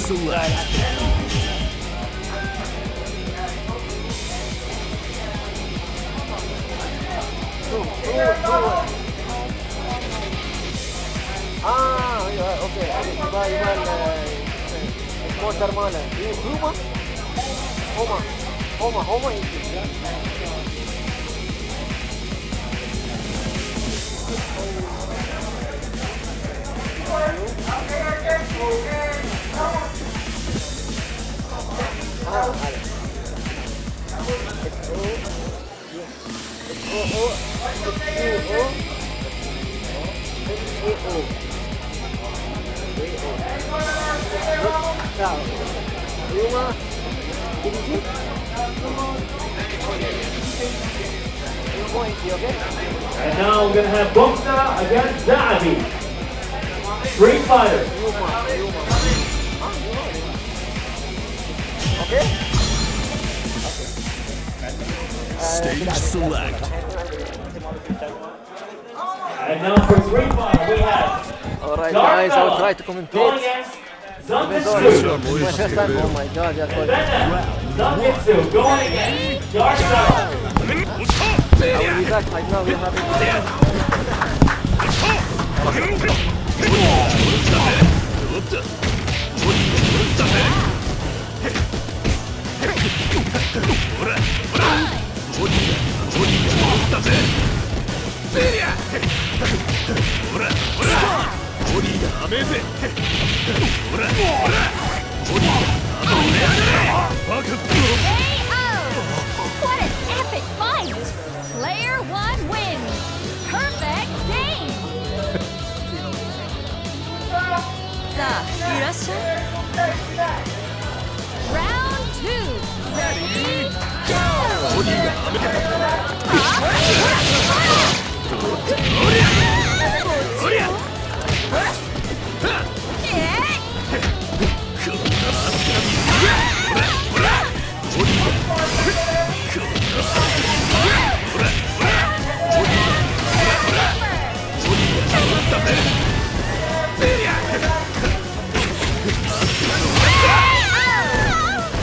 select. Ya, oke. Iban modar mana? Ini rumah? Homa itu ya. And now we're going to have Boxer against Zabi. Street Fighter. Stage select. And now for Street Fighter we have Alright guys, I'll try to going commentate. against My Zangetsu. first time, oh my god, yeah, And then Zangetsu going against Dark Star. I will be back right now, we're having What an epic fight! Player 1 wins! Perfect game! さあ、いらっしゃい Round 2 Ready?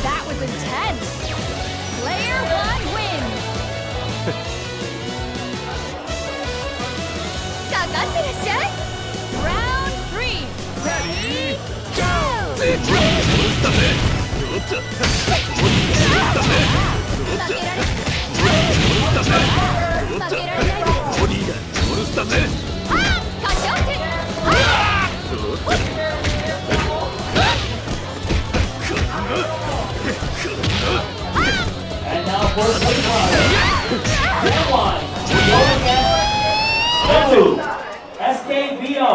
That was intense! Player 1 wins! かかってらっしゃい Round 3 Ready? Go! 負けられないあっカシャンテAnd now for Street Fighter. Samwise going against SKBO.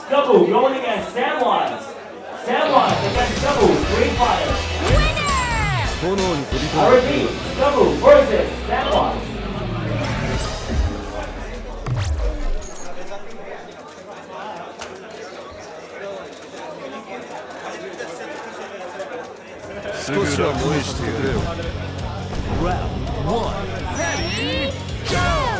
Scubbo going against Samwise. Samwise against Scubbo. Street Fighter. I repeat, Scubbo versus Samwise. Round 1. Ready? Go!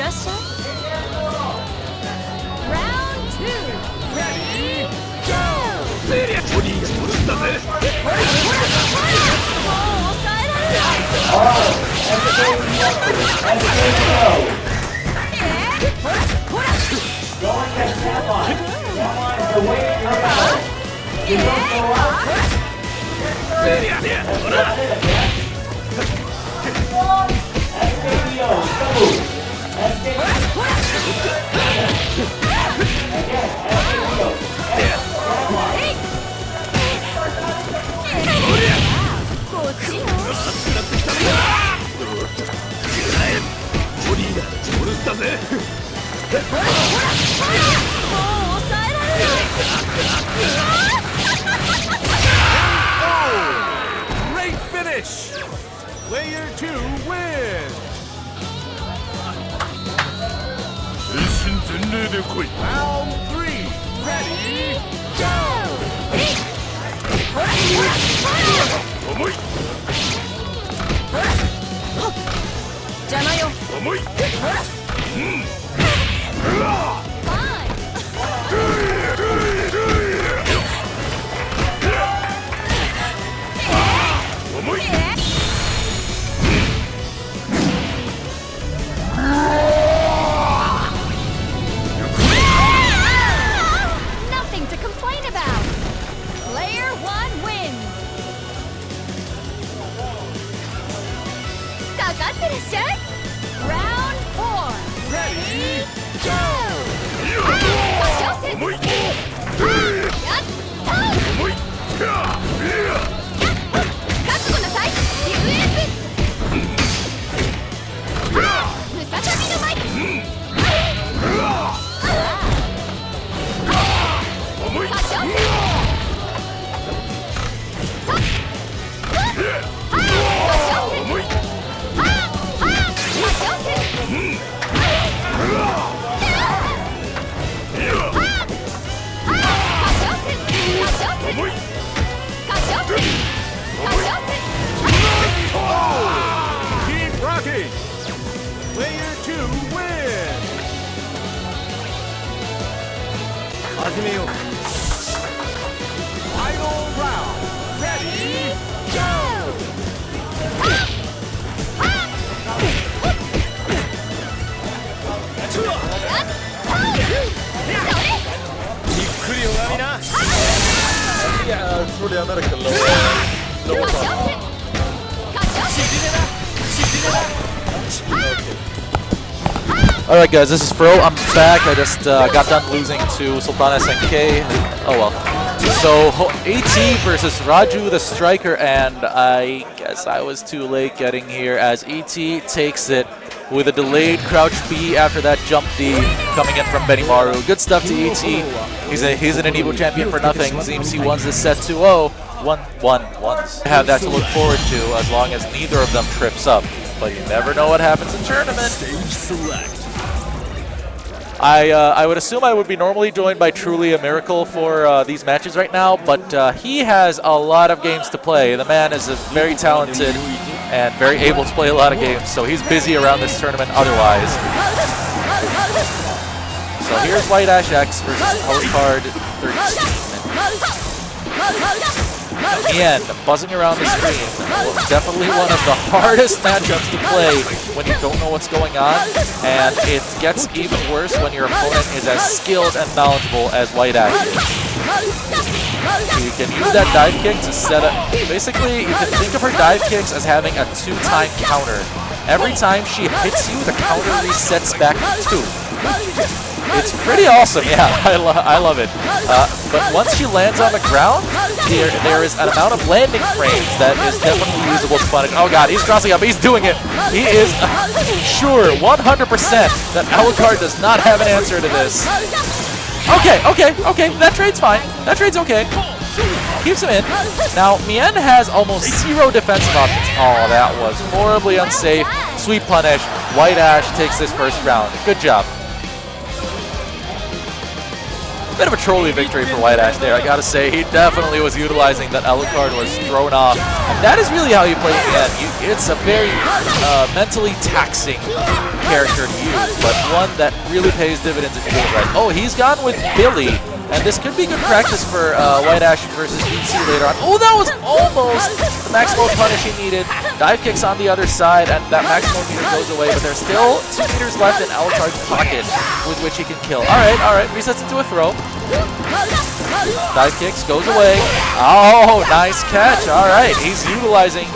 らっしゃい Round 2 Ready? Go! ボディが戻ったぜもう抑えられないほらほら Going against Samwise. Samwise is the way in your battle. You don't go out. SKBO, Scubbo. SKBO. Again, SKBO. Samwise. Player 2 wins. Round 3. Ready, go! 邪魔よ。Nothing to complain about. Player 1 wins. かかってらっしゃい。Round 4. Ready, go! 覚悟なさい。UF。ムササビのマイク。Keep rocking. Player 2 wins. 始めよう。Final round. Ready, go! じっくりおがみな。 Yeah, it's really American low. Alright guys, this is Fro. I'm back. I just got done losing to Sultan SNK. Oh well. So, AT versus Raju the Striker, and I guess I was too late getting here as ET takes it with a delayed crouch B after that jump D coming in from Benimaru. Good stuff to ET. He's an Evo champion for nothing. Seems he wins this set 2-0. 1-1-1s. Have that to look forward to as long as neither of them trips up. But you never know what happens in tournament. Stage select. I would assume I would be normally joined by Truly a Miracle for these matches right now, but he has a lot of games to play. The man is very talented and very able to play a lot of games, so he's busy around this tournament otherwise. So here's White Ash X versus Alucard 13. In the end, buzzing around the screen, definitely one of the hardest matchups to play when you don't know what's going on, and it gets even worse when your opponent is as skilled and knowledgeable as White Ash is. You can use that dive kick to set up. Basically, you can think of her dive kicks as having a 2-time counter. Every time she hits you, the counter resets back to 2. It's pretty awesome, yeah, I love it. But once she lands on the ground, there is an amount of landing frames that is definitely usable to punish. Oh god, he's crossing up, he's doing it. He is sure, 100% that Alucard does not have an answer to this. Okay, that trade's fine. That trade's okay. Keeps him in. Now, Mien has almost 0 defensive options. Oh, that was horribly unsafe. Sweet punish. White Ash takes this first round. Good job. Bit of a trolley victory for White Ash there, I gotta say. He definitely was utilizing that Alucard was thrown off. And that is really how you play Mien. It's a very mentally taxing character to use, but one that really pays dividends if you do it right. Oh, he's gone with Billy. And this could be good practice for White Ash versus ET later on. Oh, that was almost the maximum punish he needed. Dive kicks on the other side, and that maximum meter goes away, but there's still 2 meters left in Alucard's pocket with which he can kill. Alright, resets into a throw. Dive kicks, goes away. Oh, nice catch. Alright, he's utilizing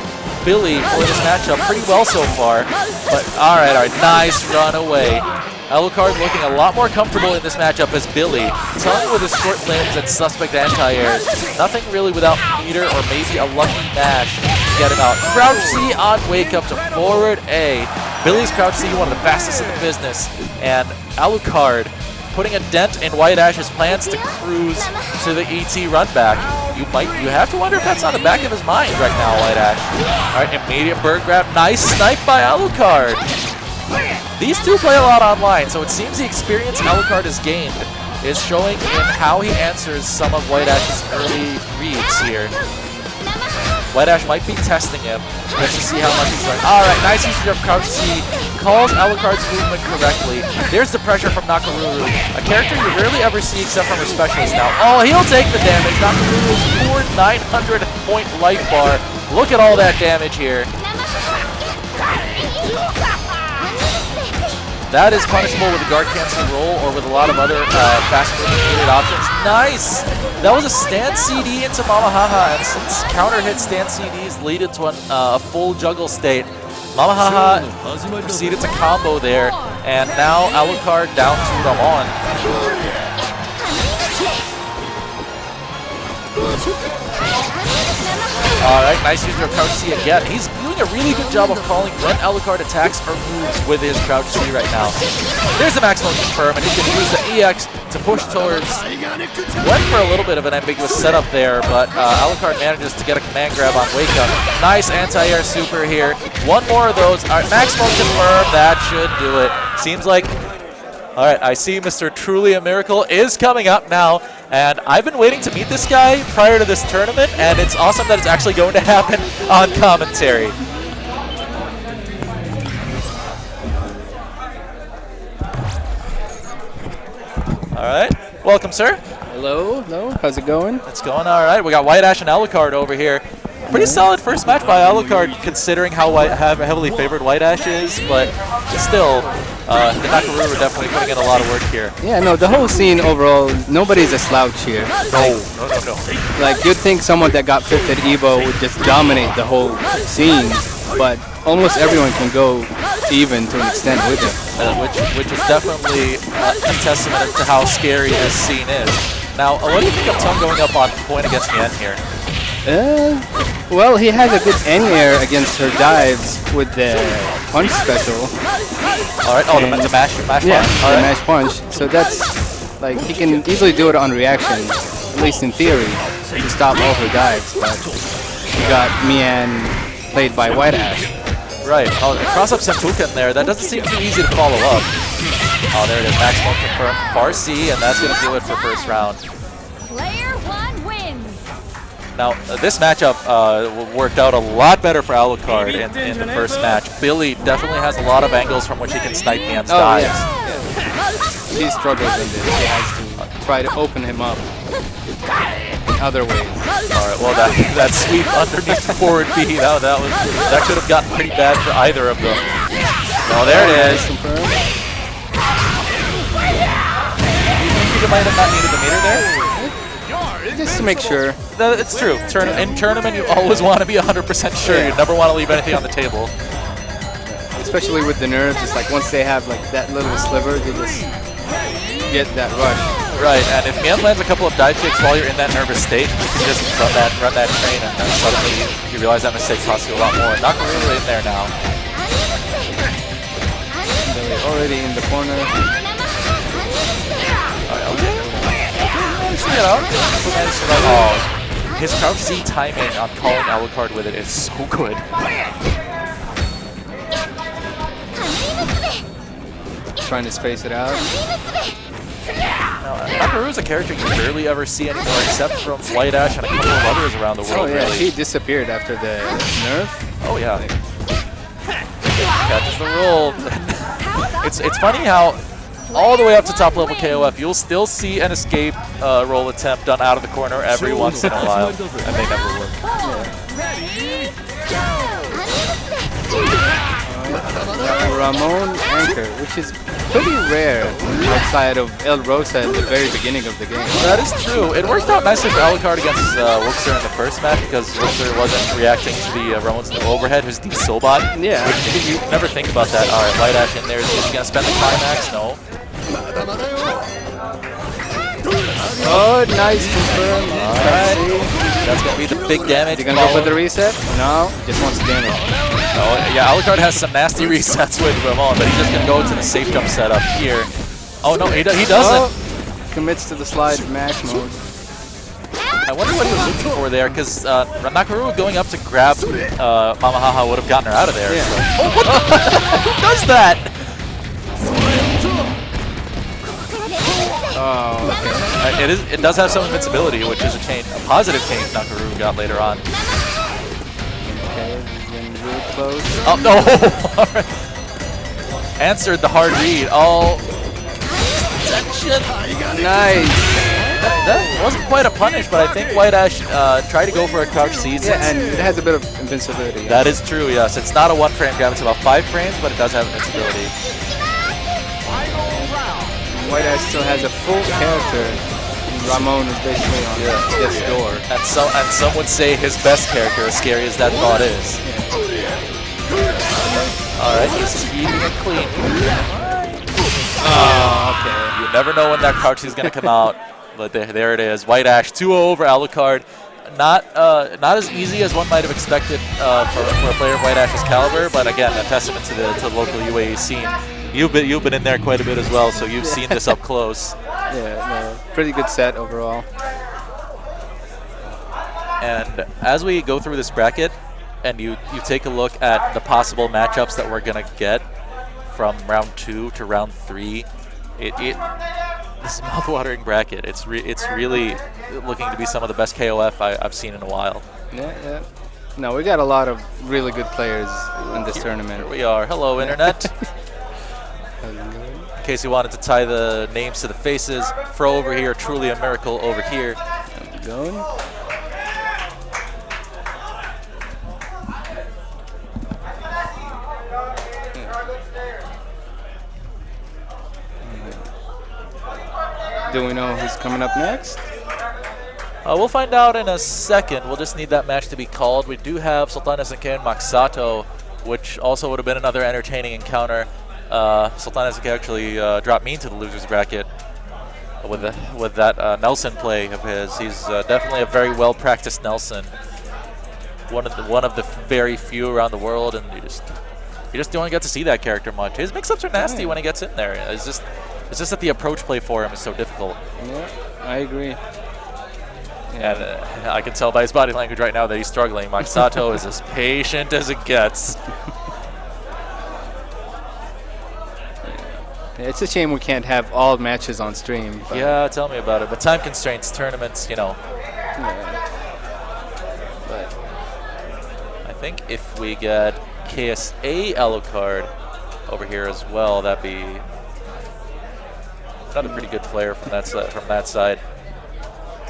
Billy for this matchup pretty well so far. But alright, nice run away. Alucard looking a lot more comfortable in this matchup as Billy, telling with his short limbs and suspect anti-airs. Nothing really without meter or maybe a lucky mash to get him out. Crouch C on wake up to forward A. Billy's crouch C, one of the fastest in the business, and Alucard putting a dent in White Ash's plans to cruise to the ET run back. You have to wonder if that's on the back of his mind right now, White Ash. All right, immediate bird grab. Nice snipe by Alucard. These two play a lot online, so it seems the experience Alucard has gained is showing in how he answers some of White Ash's early reads here. White Ash might be testing him just to see how much he's learned. All right, nice usage of crouch C. Calls Alucard's movement correctly. There's the pressure from Nakaruru, a character you rarely ever see except from her specialist now. Oh, he'll take the damage. Nakaruru's poor 900-point life bar. Look at all that damage here. That is punishable with a guard cancel roll or with a lot of other fast-moving options. Nice! That was a stand CD into Mamahaha, and since counter hit stand CDs lead into a full juggle state, Mamahaha proceeded to combo there, and now Alucard down to Ramon. Alright, nice use of crouch C again. He's doing a really good job of calling when Alucard attacks or moves with his crouch C right now. There's the maximum confirm, and he can use the EX to push towards. Went for a little bit of an ambiguous setup there, but Alucard manages to get a command grab on Wake Up. Nice anti-air super here. One more of those. Alright, maximum confirm. That should do it. Seems like. Alright, I see Mr. Truly a Miracle is coming up now, and I've been waiting to meet this guy prior to this tournament, and it's awesome that it's actually going to happen on commentary. Alright, welcome sir. Hello, hello, how's it going? It's going alright. We got White Ash and Alucard over here. Pretty solid first match by Alucard considering how heavily favored White Ash is, but still, the Nakaruru are definitely putting in a lot of work here. Yeah, no, the whole scene overall, nobody's a slouch here. No. Like, you'd think someone that got 5th at EVO would just dominate the whole scene, but almost everyone can go even to an extent with him. Which is definitely a testament to how scary this scene is. Now, what do you think of Tung going up on point against Mien here? Well, he has a good anti-air against her dives with the punch special. Alright, oh, the mash punch? Yeah, All the mash punch. So that's, like, he can easily do it on reaction, at least in theory, to stop all her dives. But he got Mien played by White Ash. Right, oh, cross-up Senpuka in there. That doesn't seem too easy to follow up. Oh, there it is, maximum confirm. Bar C, and that's going to do it for first round. Player 1 wins. Now, this matchup worked out a lot better for Alucard in the first match. Billy definitely has a lot of angles from which he can snipe Mien's dives. Yeah. He struggles in this. He has to try to open him up in other ways. Alright, well, that sweep underneath the forward B, that could have gotten pretty bad for either of them. Oh, there it is. You might have not needed the meter there? Just to make sure. It's true. In tournament, you always want to be 100% sure. You never want to leave anything on the table. Especially with the nerves, it's like once they have like that little sliver, they just get that rush. Right, and if Mien lands a couple of dive kicks while you're in that nervous state, you can just run that train, and then suddenly you realize that mistake costs you a lot more. Nakaruru in there now. They're already in the corner. Oh, his crouch Z timing on calling Alucard with it is so good. Trying to space it out. Nakaru is a character you rarely ever see anymore except from White Ash and a couple of others around the world. Oh yeah, really. he disappeared after the nerf. Oh yeah. Catches the roll. It's funny how all the way up to top level KOF, you'll still see an escape roll attempt done out of the corner every once in a while, and they never work. Ramon anchor, which is pretty rare outside of El Rosa at the very beginning of the game. That is true. It worked out nicely for Alucard against Wixer in the first match because Wixer wasn't reacting to the Ramon's new overhead, who's the Sobot. Yeah. You never think about that. Alright, White Ash in there. Is he going to spend the climax? No. Oh, nice confirm. Alright. That's going to be the big damage. Is he going to go for the reset? No, just wants damage. Oh, yeah, Alucard has some nasty resets with Ramon, but he's just going to go to the safe jump setup here. Oh, no, he doesn't. Oh, commits to the slide max mode. I wonder what he was looking for there, because Nakaru going up to grab Mamahaha would have gotten her out of there. Yeah. So. Oh, what the? Who does that? Oh, okay. It does have some invincibility, which is a positive change Nakaru got later on. Okay, he's getting really close. Oh no! Answered the hard read. Oh, section. Nice. That wasn't quite a punish, but I think White Ash tried to go for a crouch seize. Yeah, and it has a bit of invincibility. Yeah. That is true, yes. It's not a 1-frame grab, it's about 5 frames, but it does have invincibility. White Ash still has a full character. And Ramon is basically on death's door. And some would say his best character, as scary as that thought is. Alright, he's keeping it clean. Oh, okay. You never know when that crouch is going to come out. But there it is. White Ash 2-0 over Alucard. Not as easy as one might have expected for a player of White Ash's caliber, but again, a testament to the local UAE scene. You've been in there quite a bit as well, so you've seen this up close. Yeah, no, pretty good set overall. And as we go through this bracket, and you take a look at the possible matchups that we're gonna get from round 2 to round 3, this is a mouth-watering bracket. It's really looking to be some of the best KOF I've seen in a while. Yeah. No, we got a lot of really good players in this tournament. Here we are. Hello, Internet. In case you wanted to tie the names to the faces, Fro over here, truly a miracle over here. Going. Do we know who's coming up next? We'll find out in a second. We'll just need that match to be called. We do have Sultana Senke and Maxato, which also would have been another entertaining encounter. Sultana Senke actually dropped me into the losers bracket with that Nelson play of his. He's definitely a very well-practiced Nelson. One of the very few around the world, and you just don't get to see that character much. His mix-ups are nasty when he gets in there. It's just that the approach play for him is so difficult. Yeah, I agree. And I can tell by his body language right now that he's struggling. Maxato is as patient as it gets. It's a shame we can't have all matches on stream. But Yeah, tell me about it. But time constraints, tournaments, Yeah. But I think if we get KSA Alucard over here as well, that'd be another pretty good player from that side.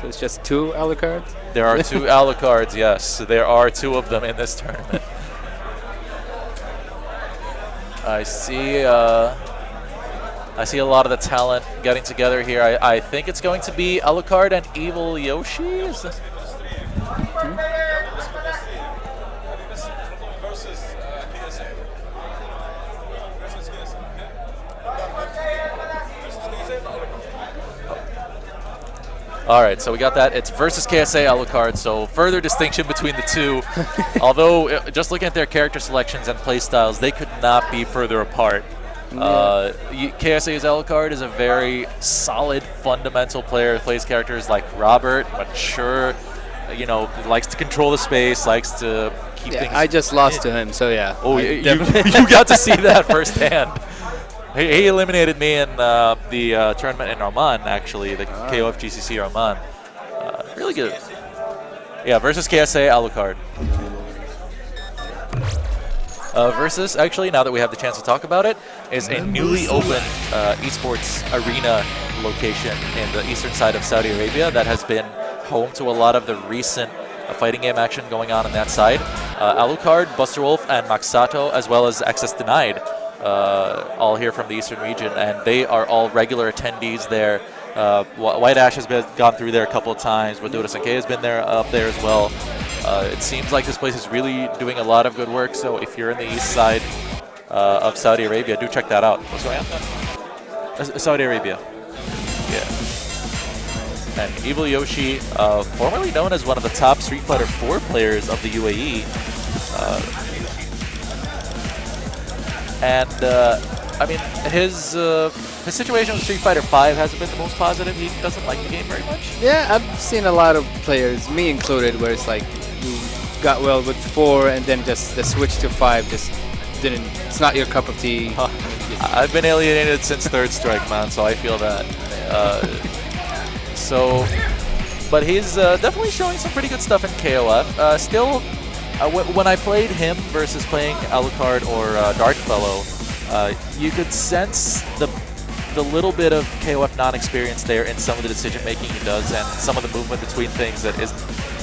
So it's just 2 Alucards? There are 2 Alucards, yes. There are 2 of them in this tournament. I see a lot of the talent getting together here. I think it's going to be Alucard and Evil Yoshi. All right, so we got that. It's versus KSA Alucard, so further distinction between the two. Although, just looking at their character selections and play styles, they could not be further apart. KSA's Alucard is a very solid, fundamental player. Plays characters like Robert, mature, likes to control the space, likes to keep things. I just lost to him, so yeah. Oh, you got to see that firsthand. He eliminated me in the tournament in Oman, actually, the KOF GCC Oman. Really good. Yeah, versus KSA Alucard. Versus, actually, now that we have the chance to talk about it, is a newly opened esports arena location in the eastern side of Saudi Arabia that has been home to a lot of the recent fighting game action going on that side. Alucard, Buster Wolf, and Maxato, as well as Access Denied, all here from the eastern region, and they are all regular attendees there. White Ash has gone through there a couple of times. Wadura Senke has been up there as well. It seems like this place is really doing a lot of good work, so if you're in the east side of Saudi Arabia, do check that out. What's going on? Saudi Arabia. Yeah. And Evil Yoshi, formerly known as one of the top Street Fighter 4 players of the UAE. And I mean, his situation with Street Fighter V hasn't been the most positive. He doesn't like the game very much. Yeah, I've seen a lot of players, me included, where it's like you got well with 4 and then just the switch to 5 just didn't. It's not your cup of tea. I've been alienated since Third Strike, man, so I feel that. But he's definitely showing some pretty good stuff in KOF. Still, when I played him versus playing Alucard or Darkfellow, you could sense the little bit of KOF non-experience there in some of the decision-making he does and some of the movement between things that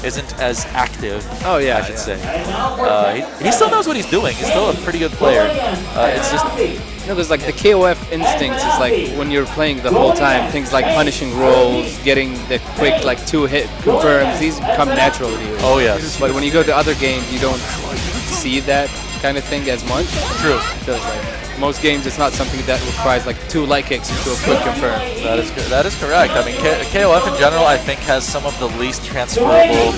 isn't as active, Oh yeah, I should say. He still knows what he's doing. He's still a pretty good player. It's just... You know, there's like the KOF instincts is like when you're playing the whole time, things like punishing rolls, getting the quick like 2-hit confirms, these come natural to you. Oh yes. But when you go to other games, you don't see that kind of thing as much. True. So it's like most games, it's not something that requires like 2 light kicks into a quick confirm. That is correct. I mean, KOF in general, I think, has some of the least transferable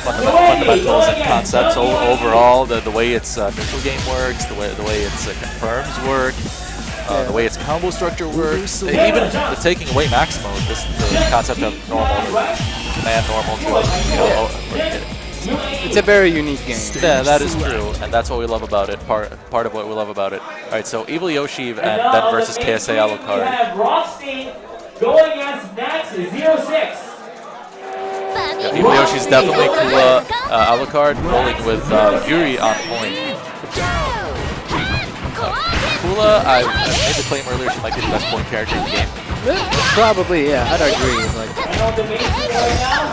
fundamentals and concepts overall. The way its neutral game works, the way its confirms work, the way its combo structure works, even the taking away max mode. The concept of normal, command normal to It's a very unique game. Yeah, that is true, and that's what we love about it. Part of what we love about it. All right, so Evil Yoshi and then versus KSA Alucard. We have Rockstein going against Max 06. Yeah, Evil Yoshi's definitely Kula. Alucard rolling with Yuri on point. Kula, I made the claim earlier she might be the best point character in the game. Probably, yeah, I'd agree. Like,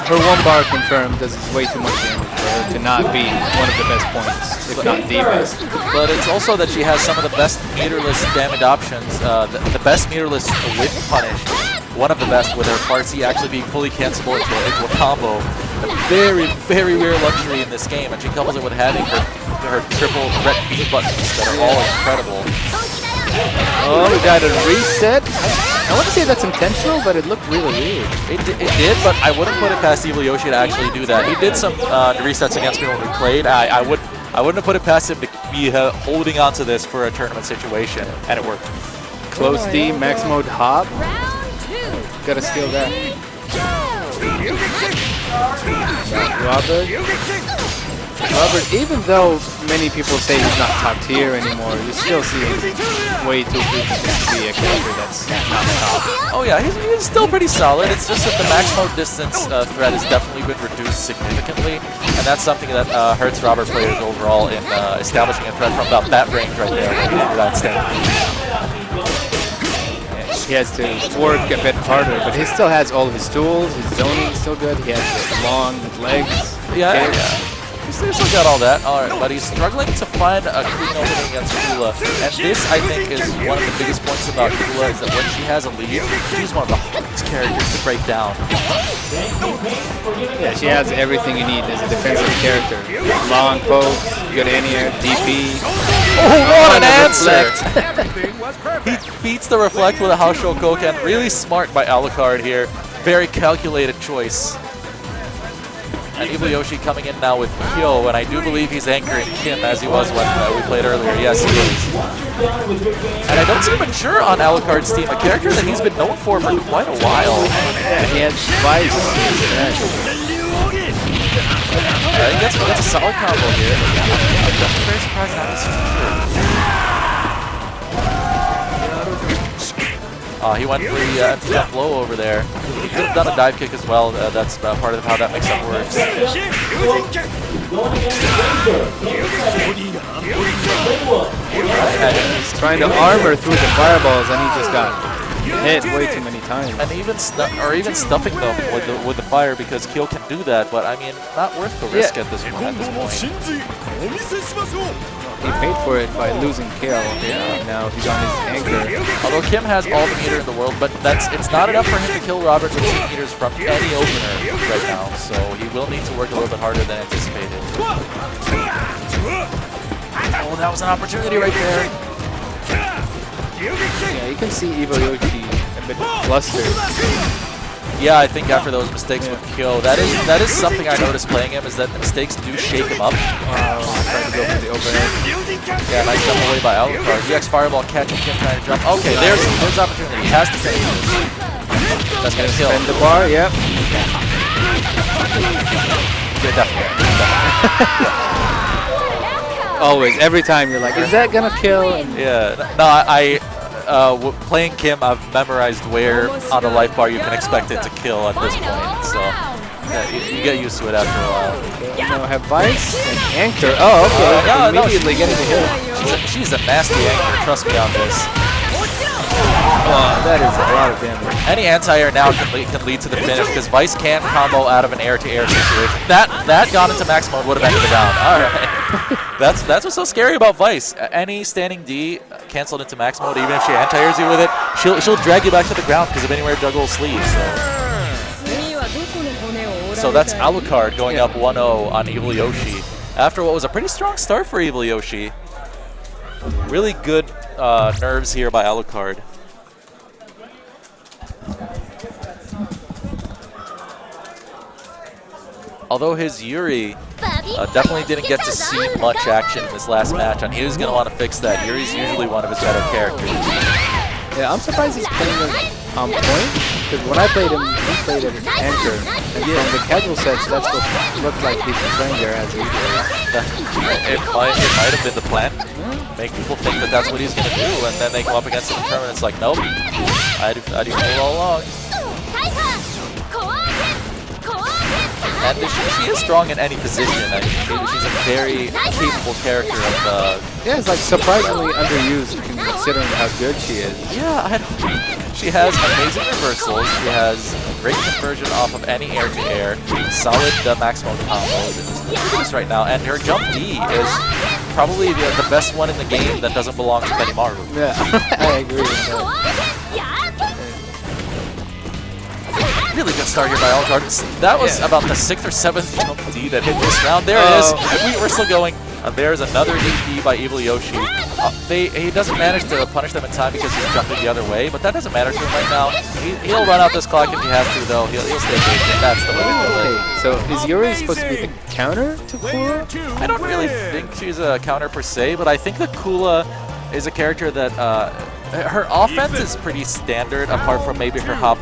her 1-bar confirm does way too much damage for her to not be one of the best points, if not the best. But it's also that she has some of the best meterless damage options. The best meterless with punish. One of the best with her Farsi actually being fully cancelable into a combo. A very, very rare luxury in this game, and she couples it with having her triple ret B buttons that are all incredible. Oh, we got a reset. I wouldn't say that's intentional, but it looked really weird. It did, but I wouldn't put it past Evil Yoshi to actually do that. He did some resets against me when we played. I wouldn't have put it past him to be holding on to this for a tournament situation, and it worked. Close D, max mode hop. Gotta steal that. Robert, even though many people say he's not top tier anymore, you still see him way too frequent to be a character that's not top. Oh yeah, he's still pretty solid. It's just that the max mode distance threat has definitely been reduced significantly, and that's something that hurts Robert players overall in establishing a threat from about that range right there. That he has to work a bit harder, but he still has all of his tools. His zoning is still good. He has the long legs. Yeah. He's still got all that. All right, but he's struggling to find a clean opening against Kula. And this, I think, is one of the biggest points about Kula, is that when she has a lead, she's one of the hardest characters to break down. Yeah, she has everything you need as a defensive character. Long pokes, good in-air, DP. Oh, what an answer! He beats the reflect with a house show Koken. Really smart by Alucard here. Very calculated choice. And Evil Yoshi coming in now with Kyo, and I do believe he's anchoring Kim as he was when we played earlier. Yes, he is. And I don't see mature on Alucard's team, a character that he's been known for quite a while. Yeah, he had Vice. He gets a solid combo here. I'm very surprised not to see mature. He went for the empty jump low over there. He could have done a dive kick as well. That's part of how that mix-up works. And he's trying to armor through the fireballs, and he just got hit way too many times. And even stuffing them with the fire, because Kyo can do that. But I mean, not worth the risk at this point. He paid for it by losing KO. Yeah. Now he's on his anchor. Although Kim has all the meter in the world, but it's not enough for him to kill Robert with 2 meters from any opener right now. So he will need to work a little bit harder than anticipated. Oh, that was an opportunity right there. Yeah, you can see Evil Yoshi a bit flustered. Yeah, I think after those mistakes with Kyo, that is something I noticed playing him, is that the mistakes do shake him up. Trying to go for the overhead. Yeah, nice jump away by Alucard. EX Fireball catching Kim trying to jump. Okay, there's opportunity. He has to finish this. That's gonna kill. Bend the bar, yep. Yeah, definitely. Always, every time you're like, is that gonna kill? And Yeah, no, playing Kim, I've memorized where on the life bar you can expect it to kill at this point. So yeah, you get used to it after a while. no, have Vice and Anchor. Oh, okay. no, Immediately getting the hit. She's a nasty anchor, trust me on this. Oh, that is a lot of damage. Any anti-air now can lead to the finish because Vice can combo out of an air-to-air situation. That got into max mode would have ended the round. All right. That's what's so scary about Vice. Any standing D canceled into max mode, even if she anti-airs you with it, she'll drag you back to the ground because of anywhere juggle sleeve. So that's Alucard going up 1-0 on Evil Yoshi after what was a pretty strong start for Evil Yoshi. Really good nerves here by Alucard. Although his Yuri definitely didn't get to see much action in this last match, and he was going to want to fix that. Yuri's usually one of his better characters. Yeah, I'm surprised he's playing him on point, because when I played him, he played him Anchor, and from the casual sets, that's what looked like he's playing there as usual. It might have been the plan. Make people think that that's what he's going to do, and then they go up against him in the tournament. It's like, nope, I do it all along. And she is strong in any position. I mean, she's a very capable character of yeah, it's like surprisingly underused considering how good she is. Yeah, she has amazing reversals. She has great conversion off of any air-to-air, solid maximum combos. It's this right now, and her jump D is probably the best one in the game that doesn't belong to Benimaru. Yeah, I agree with that. Really good start here by Alucard. That was about the 6th or 7th jump D that hit this round. There it is. We're still going. There's another DP by Evil Yoshi. He doesn't manage to punish them in time because he's jumping the other way, but that doesn't matter to him right now. He'll run out this clock if he has to, though. He'll stay patient. That's the way to do it. So is Yuri supposed to be the counter to Kula? I don't really think she's a counter per se, but I think that Kula is a character that her offense is pretty standard, apart from maybe her hop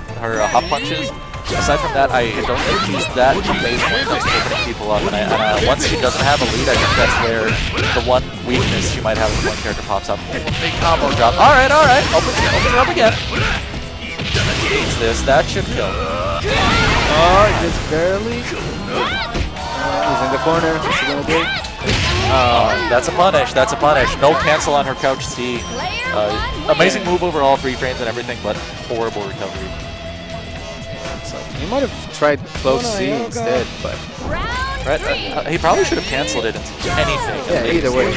punches. Aside from that, I don't think she's that amazing when it comes to opening people up. And once she doesn't have a lead, I think that's where the one weakness she might have if one character pops up. Big combo drop. All right. Opens her up again. Needs this. That should kill. Oh, just barely. He's in the corner. What's he gonna do? That's a punish. That's a punish. No cancel on her couch C. Amazing move overall, 3 frames and everything, but horrible recovery. He might have tried close C instead, but he probably should have canceled it into anything. yeah, either way.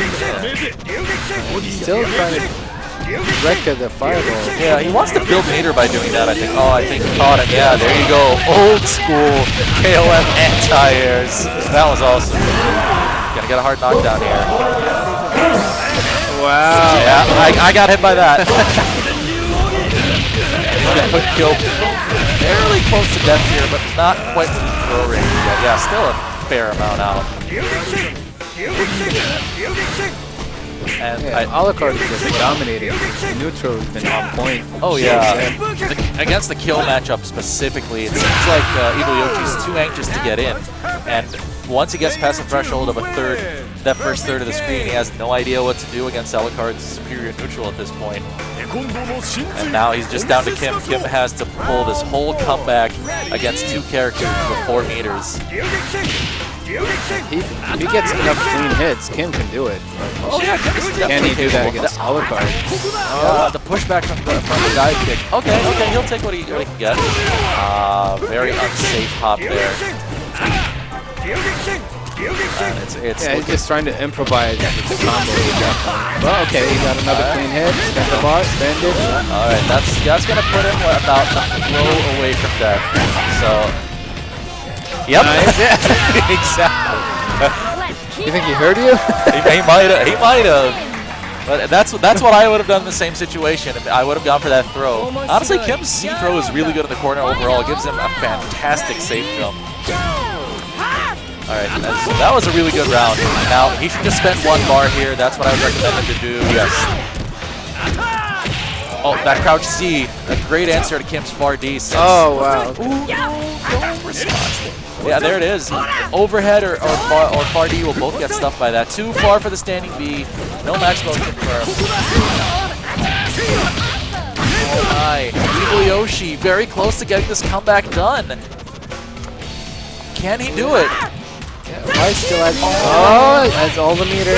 Still trying to wreck the fireball. Yeah, he wants to build meter by doing that, I think. Oh, I think he caught him. Yeah, there you go. Old school KOF anti-airs. That was awesome. Gonna get a hard knockdown here. Wow. Yeah, I got hit by that. Quick kill. Fairly close to death here, but not quite within throw range yet. Yeah, still a fair amount out. And Alucard is just dominating. Neutral has been on point. Oh yeah, against the kill matchup specifically, it seems like Evil Yoshi's too anxious to get in, and once he gets past the threshold of that first third of the screen, he has no idea what to do against Alucard's superior neutral at this point. And now he's just down to Kim. Kim has to pull this whole comeback against 2 characters with 4 meters. If he gets enough clean hits, Kim can do it. Oh yeah, Can he do that against Alucard? The pushback from the dive kick. Okay, he'll take what he can get. Very unsafe hop there. He's just trying to improvise with the combo. Well, okay, he got another clean hit. Spend the bar, spend it. All right, that's gonna put him about a blow away from death. So, yep, nice. Exactly. You think he heard you? he might have. But that's what I would have done in the same situation. I would have gone for that throw. Honestly, Kim's C throw is really good in the corner overall. It gives him a fantastic safe jump. Alright, so that was a really good round. Now, he should just spend 1 bar here. That's what I would recommend him to do. Yes. Oh, that crouch C. A great answer to Kim's far D. Oh, wow. Ooh, no response. Yeah, there it is. Overhead or far D will both get stuffed by that. Too far for the standing B. No max mode confirmed. Oh my. Evil Yoshi very close to getting this comeback done. Can he do it? I still has, oh, has all the meter.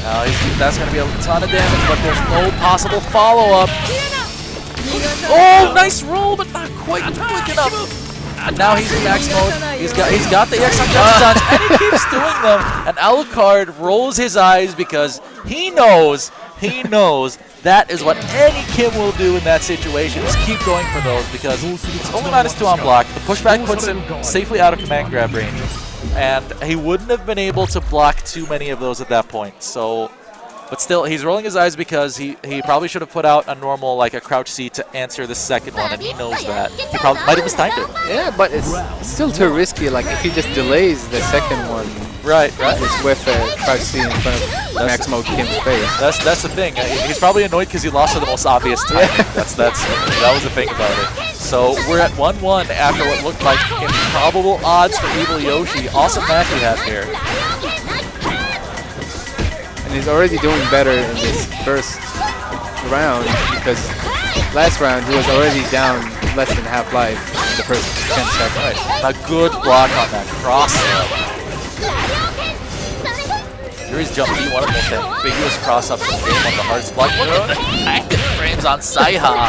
Now that's going to be a ton of damage, but there's no possible follow-up. Oh, nice roll, but not quite quick enough. And now he's in max mode. He's got the EX on dodge, and he keeps doing them. And Alucard rolls his eyes because he knows that is what any Kim will do in that situation, is keep going for those, because it's only -2 on block. The pushback puts him safely out of command grab range, and he wouldn't have been able to block too many of those at that point. So, but still, he's rolling his eyes because he probably should have put out a normal, like a crouch C to answer the second one, and he knows that. He probably might have mistimed it. Yeah, but it's still too risky. Like, if he just delays the second one, right. Just with a crouch C in front of max mode Kim's face. That's the thing. He's probably annoyed because he lost to the most obvious timing. That was the thing about it. So we're at 1-1 after what looked like improbable odds for Evil Yoshi. Awesome match we have here. And he's already doing better in this first round, because last round he was already down less than half life in the first 10 seconds. Right. A good block on that cross. Yuri's jump D, one of the most ambiguous cross-ups in the game on the hardest block. Look at the active frames on Saiha.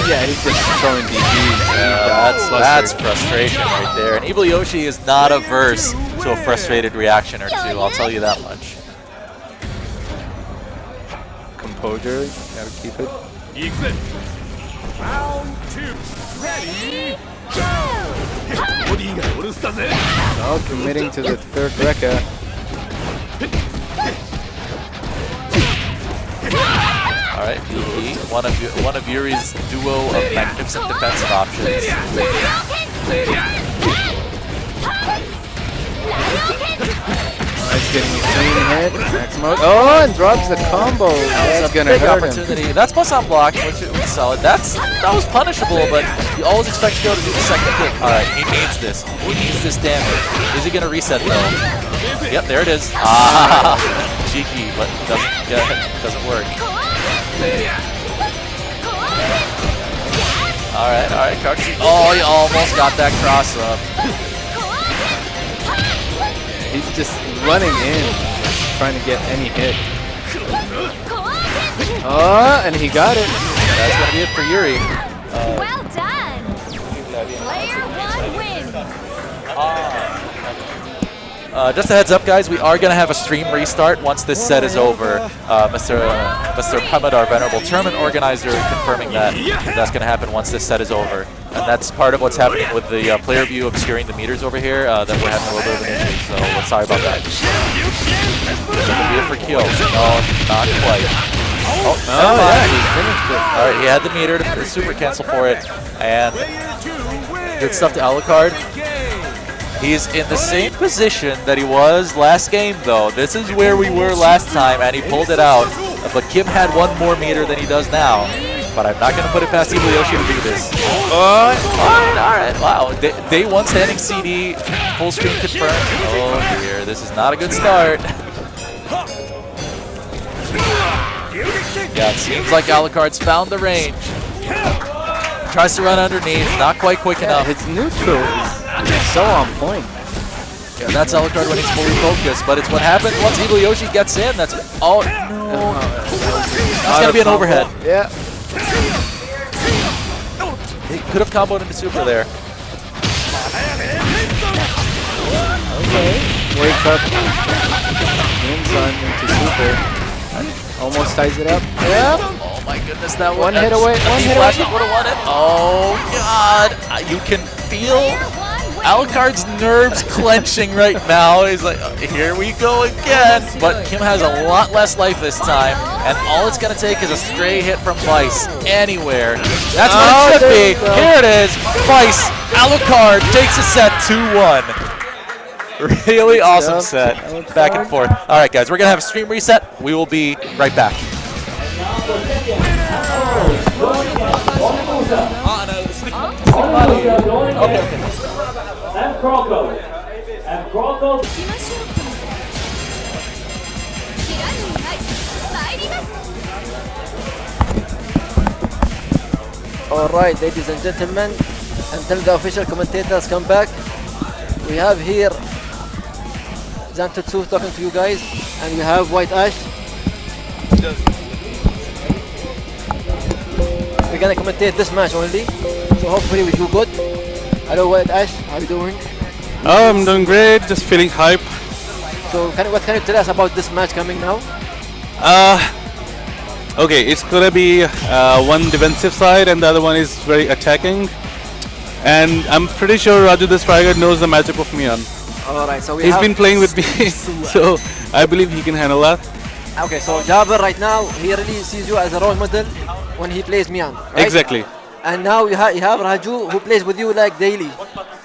Yeah, he's just throwing DPs. That's frustration right there. And Evil Yoshi is not averse to a frustrated reaction or two, I'll tell you that much. Composure, gotta keep it. Round 2. Ready? Oh, committing to the third Rekka. Alright, BB, one of Yuri's duo of magnificent defensive options. Nice, getting a clean hit. Max mode. Oh, and drops the combo. That's gonna big hurt opportunity. him. That's plus on block, which was solid. That was punishable, but you always expect to be able to do the second kick. Alright, he needs this. He needs this damage. Is he gonna reset though? Yep, there it is. Ah, cheeky, but doesn't work. Alright, crouch. Oh, he almost got that cross up. He's just running in, trying to get any hit. Oh, and he got it. That's gonna be it for Yuri. Well done. Player 1 wins. Just a heads up, guys, we are going to have a stream restart once this set is over. Mr. Pemad, our venerable tournament organizer, confirming that that's going to happen once this set is over. And that's part of what's happening with the player view obscuring the meters over here, that we're having a little bit of an issue, so we're sorry about that. It'll be it for kill. No, not quite. Oh, never mind. He finished it. Alright, he had the meter to super cancel for it, and good stuff to Alucard. He's in the same position that he was last game, though. This is where we were last time, and he pulled it out. But Kim had one more meter than he does now. But I'm not going to put it past Evil Yoshi to do this. Alright, wow. Day 1 standing CD, full screen confirmed. Oh dear, this is not a good start. Yeah, it seems like Alucard's found the range. Tries to run underneath, not quite quick enough. His neutral is so on point. Yeah, that's Alucard when he's fully focused, but it's what happens once Evil Yoshi gets in. That's all. No. That's gonna be an overhead. Yeah. He could have comboed into super there. Okay. Wake up. Wins on into super. Almost ties it up. Yep. Oh my goodness, that one hit away. One hit away. Would have won it. Oh god, you can feel Alucard's nerves clenching right now. He's like, "Oh, here we go again." But Kim has a lot less life this time, and all it's gonna take is a stray hit from Vice anywhere. That's what it should be. Here it is. Vice, Alucard takes a set 2-1. Really awesome set. Back and forth. All right, guys, we're gonna have a stream reset. We will be right back. And Croco. And Croco. 行きましょうか。キラにはい参ります。 Alright, ladies and gentlemen, until the official commentators come back, we have here Zantetsu talking to you guys, and we have White Ash. We're gonna commentate this match only, so hopefully we do good. Hello White Ash, how are you doing? Oh, I'm doing great, just feeling hype. So what can you tell us about this match coming now? Okay, it's gonna be one defensive side and the other one is very attacking. And I'm pretty sure Raju the Striker knows the matchup of Mian. Alright, so He's been playing with me, so I believe he can handle that. Okay, so Jabber right now, he really sees you as a role model when he plays Mian, right? Exactly. And now you have Raju who plays with you like daily.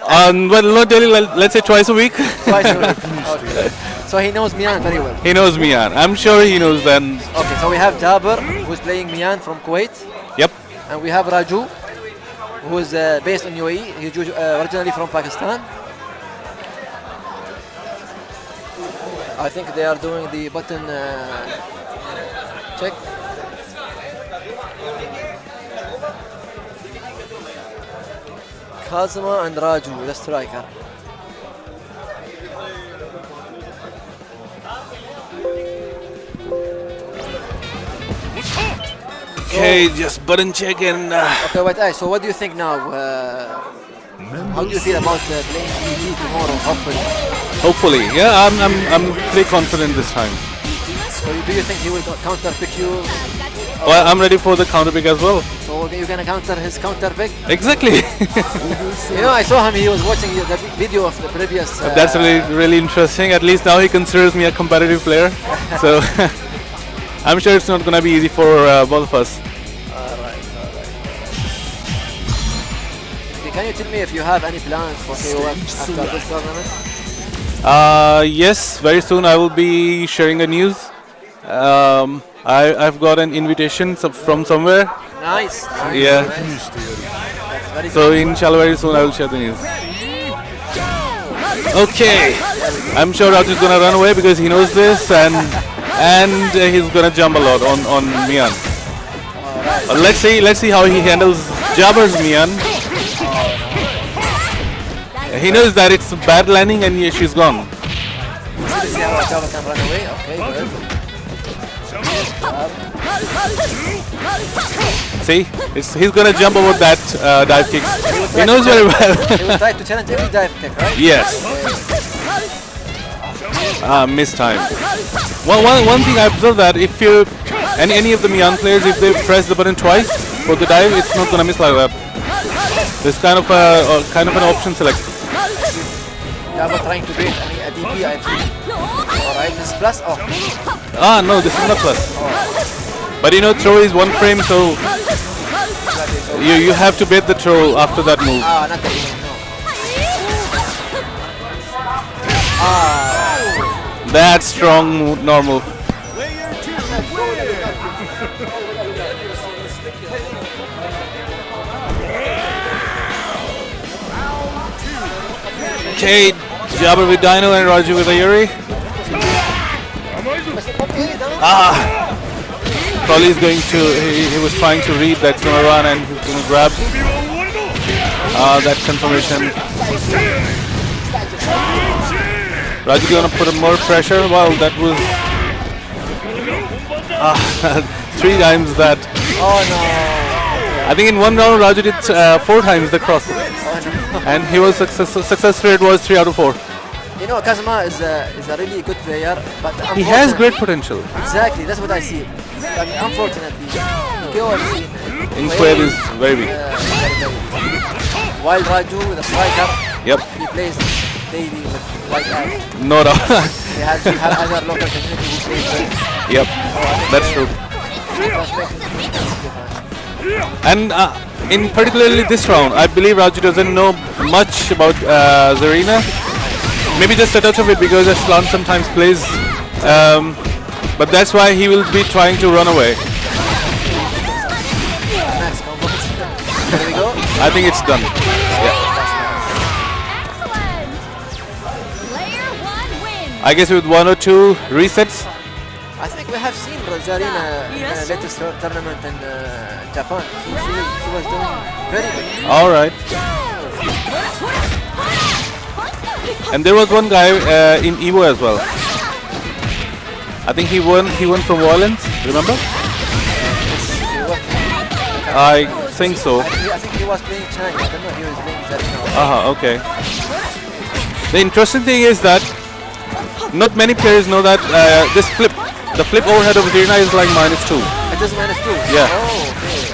Well, not daily, let's say twice a week. Twice a week. Okay. So he knows Mian very well. He knows Mian. I'm sure he knows then. Okay, so we have Jabber who's playing Mian from Kuwait. Yep. And we have Raju who is based in UAE. He's originally from Pakistan. I think they are doing the button check. Kazuma and Raju, the striker. Okay, just button check and... Okay, White Eye, so what do you think now? How do you feel about playing EG tomorrow, hopefully? Hopefully, yeah, I'm pretty confident this time. So do you think he will counter pick you? Well, I'm ready for the counter pick as well. So you're gonna counter his counter pick? Exactly. You know, I saw him, he was watching the video of the previous... That's really interesting. At least now he considers me a competitive player. So I'm sure it's not going to be easy for both of us. Alright. Okay, can you tell me if you have any plans for KOF after this tournament? Yes, very soon I will be sharing the news. I've got an invitation from somewhere. Nice. Yeah. Very So inshallah very soon I will share the news. Okay. I'm sure Raj is gonna run away because he knows this and he's gonna jump a lot on Mian. Let's see how he handles Jabber's Mian. He knows that it's a bad landing and she's gone. See how Jabba can run away. Okay, good. See, he's gonna jump over that dive kick. He knows very well. He will try to challenge every dive kick, right? Yes. Missed time. One thing I observed that if you any of the Mian players, if they press the button twice for the dive, it's not gonna miss like that. There's kind of an option select. Jabba trying to bait a DP, I think. Alright, this is plus. Oh. Ah, no, this is not plus. But you know, throw is one frame, so you have to bait the throw after that move. Ah, not the aim, no. That's strong normal. Okay, Jabber with Dino and Raju with Ayuri. Probably is going to, he was trying to read that's gonna run and he's gonna grab that confirmation. Raju gonna put more pressure. Wow, that was 3 times that. Oh no. I think in one round Raju did 4 times the cross. And he was success rate was 3 out of 4. You know, Kazuma is a really good player, but He has great potential. Exactly, that's what I see. But unfortunately, KOF In Kuwait is very weak. While Raju, the striker, Yep. He plays daily with White Ash. No doubt. He has other local community who plays with. Yep. That's true. And in particularly this round, I believe Raju doesn't know much about Zarina. Maybe just a touch of it because Aslan sometimes plays, but that's why he will be trying to run away. Nice combo. There we go. I think it's done. Yeah. Excellent. Player 1 wins. I guess with 1 or 2 resets. I think we have seen Zarina in the latest tournament in Japan. She was doing very good. All right. And there was one guy in Evo as well. I think he won. He won from Violence. Remember? I think so. I think he was playing China. I don't know. He was playing Zarina. Okay. The interesting thing is that not many players know that this flip, the flip overhead of Zarina is like -2. It is -2. Yeah. Oh, okay.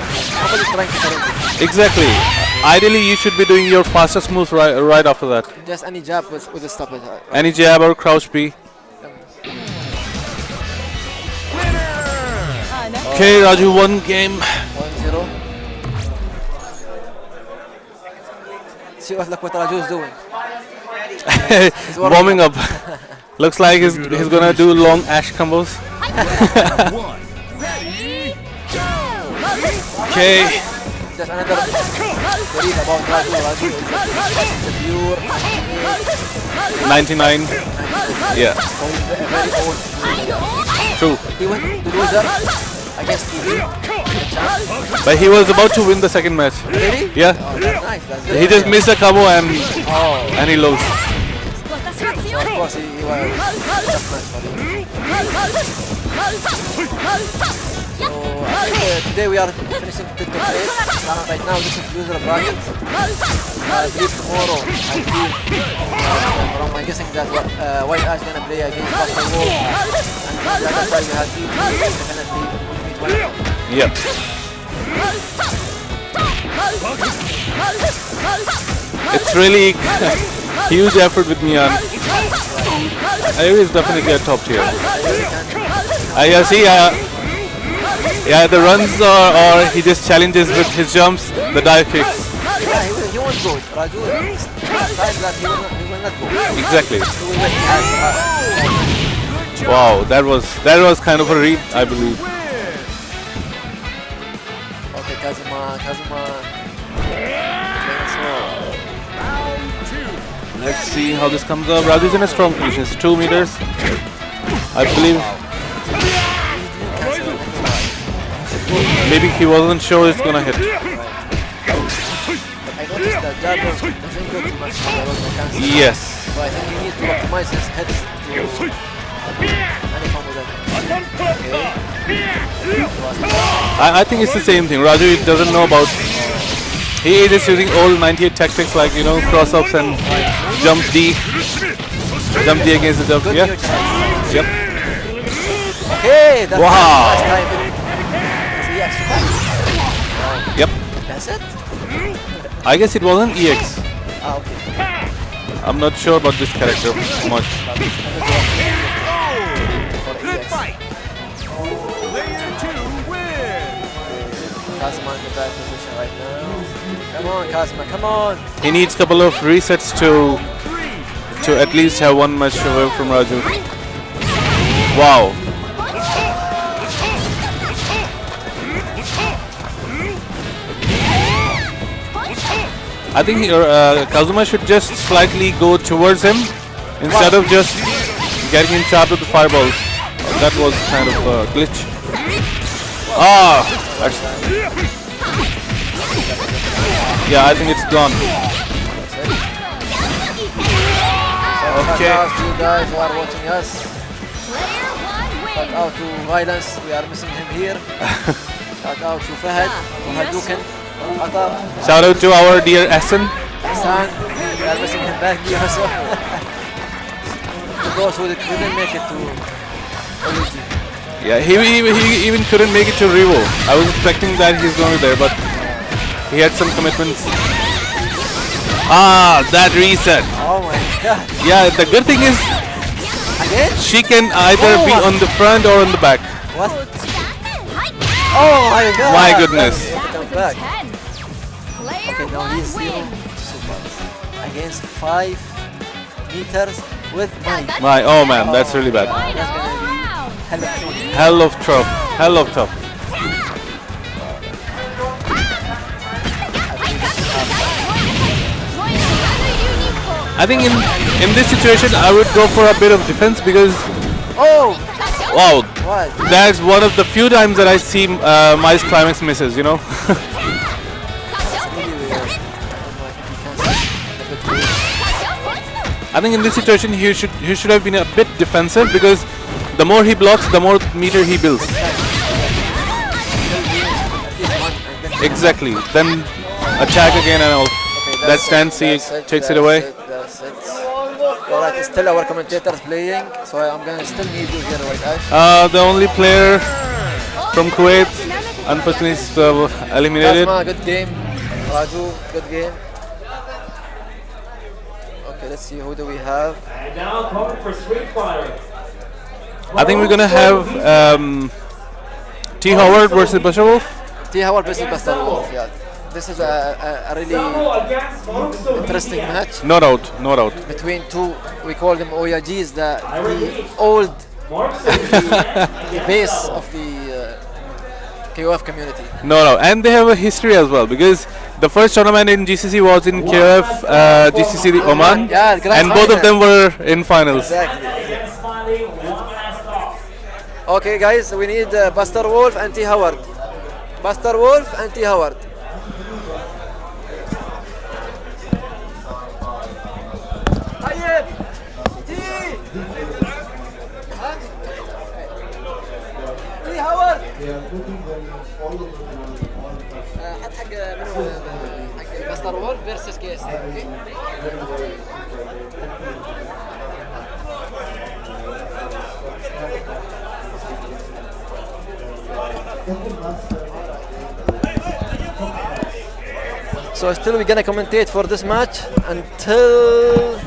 Nobody's trying to correct it. Exactly. Ideally, you should be doing your fastest moves right after that. Just any jab with a stop it. Any jab or crouch B. Okay, Raju, 1 game. 1-0. See what Raju is doing. Warming up. Looks like he's gonna do long Ash combos. Okay. Just another story about Raju. Raju is a pure 99. Yeah. so he's a very old. True. He went to loser against TV. But he was about to win the second match. Really? Yeah. Oh, that's nice. That's good. He just missed a combo and Oh, he lost. so of course he was tough match for him. So I think today we are finishing the top 8. Right now this is loser bracket. I believe tomorrow, from my guessing that White Ash gonna play against Buster Wolf, and the other side we have definitely meet one of them. Yep. It's really huge effort with Mian. Ayuri is definitely a top tier. Yeah, see, yeah, the runs or he just challenges with his jumps, the dive kicks. Yeah, he won't go. Raju is style that he will not go. Exactly. He will let us. Wow, that was kind of a read, I believe. Okay, Kazuma. Let's see how this comes up. Raju's in a strong position. It's 2 meters. I believe. Maybe he wasn't sure it's gonna hit. I noticed that jab doesn't go too much for the cancel. Yes. So I think he needs to optimize his head to any combo that. I think it's the same thing. Raju doesn't know about. He is just using all 98 tactics like, you know, cross-ups and jump D. Jump D against the jump. Yeah. Yep. Okay, that's Wow. last time. Yep. That's it? I guess it wasn't EX. Ah, okay. I'm not sure about this character much. For EX. Kazuma in the bad position right now. Come on, Kazuma, come on! He needs a couple of resets to at least have 1 match away from Raju. Wow. I think Kazuma should just slightly go towards him instead of just getting him trapped with the fireballs. That was kind of a glitch. Ah! Yeah, I think it's gone. Okay. Shout out to you guys who are watching us. Player 1 Shout wins. out to Violence, we are missing him here. Shout out to Fahad, Hadouken, Atar, Shout out to our dear Essen. Hassan, we are missing him back here also. To those who didn't make it to OUG. Yeah, he even couldn't make it to Revo. I was expecting that he's going there, but he had some commitments. Ah, that reset. Oh my god. Yeah, the good thing is Again? she can either be on the front or on the back. What? Oh my god. My goodness. Come back. Intense. Player Okay, now one he's zero. wins. Super. Against 5 meters with my Oh man, that's really bad. Final round. Hell of tough. Hell of tough. I think in this situation I would go for a bit of defense because Oh! wow, What? that's one of the few times that I see Mice Climax misses, you know. I think in this situation he should have been a bit defensive because the more he blocks, the more meter he builds. Exactly. Then attack again and all. That stance he takes it away. That's it. Alright, still our commentators playing, so I'm gonna still need you here, White Ash. The only player from Kuwait, unfortunately, is eliminated. Asma, good game. Raju, good game. Okay, let's see, who do we have? And now coming for Street Fighter. I think we're gonna have T. Howard versus Bashar Wolf. T. Howard versus Buster Wolf, yeah. This is a really interesting match No doubt, no doubt. between two, we call them OUGs, the old base of the KOF community. No, no, and they have a history as well because the first tournament in GCC was in KOF GCC Oman, Yeah, grand and both of final. them were in finals. Exactly. Okay, guys, we need Buster Wolf and T. Howard. Buster Wolf and T. Howard. طيب تي تي هاورد حق منو حق بستر وولف فيرسس كيس اوكي So still we're gonna commentate for this match until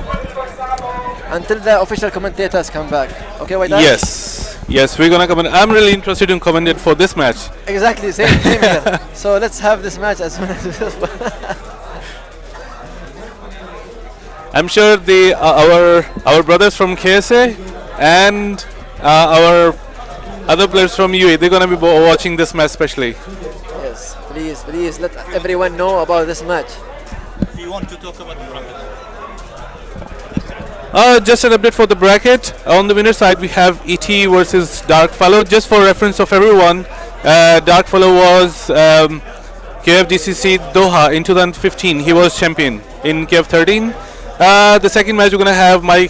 the official commentators come back. Okay, White Ash? Yes, yes, we're gonna comment. I'm really interested in commentate for this match. Exactly, same here. So let's have this match as soon as possible. I'm sure the our brothers from KSA and our other players from UAE, they're gonna be watching this match especially. Yes, please let everyone know about this match. Do you want to talk about the bracket? Just an update for the bracket. On the winner side, we have ET versus Darkfellow. Just for reference of everyone, Darkfellow was KFGCC Doha in 2015. He was champion in KF13. The second match we're gonna have my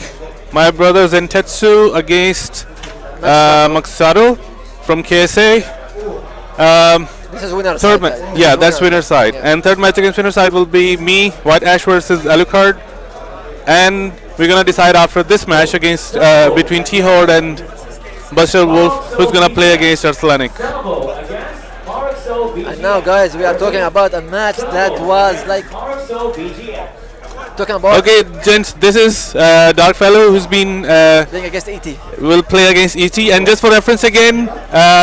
brother Zentetsu against Maksado from KSA. This is winner Third side. match, guys. yeah, This is that's winner side. Yeah. And third match against winner side will be me, White Ash versus Alucard. And we're gonna decide after this match against between T Horde and Buster Wolf, who's gonna play against Arslanic. And now, guys, we are talking about a match that was like talking about Okay, gents, this is Darkfellow, who's been playing against ET. will play against ET. And just for reference again,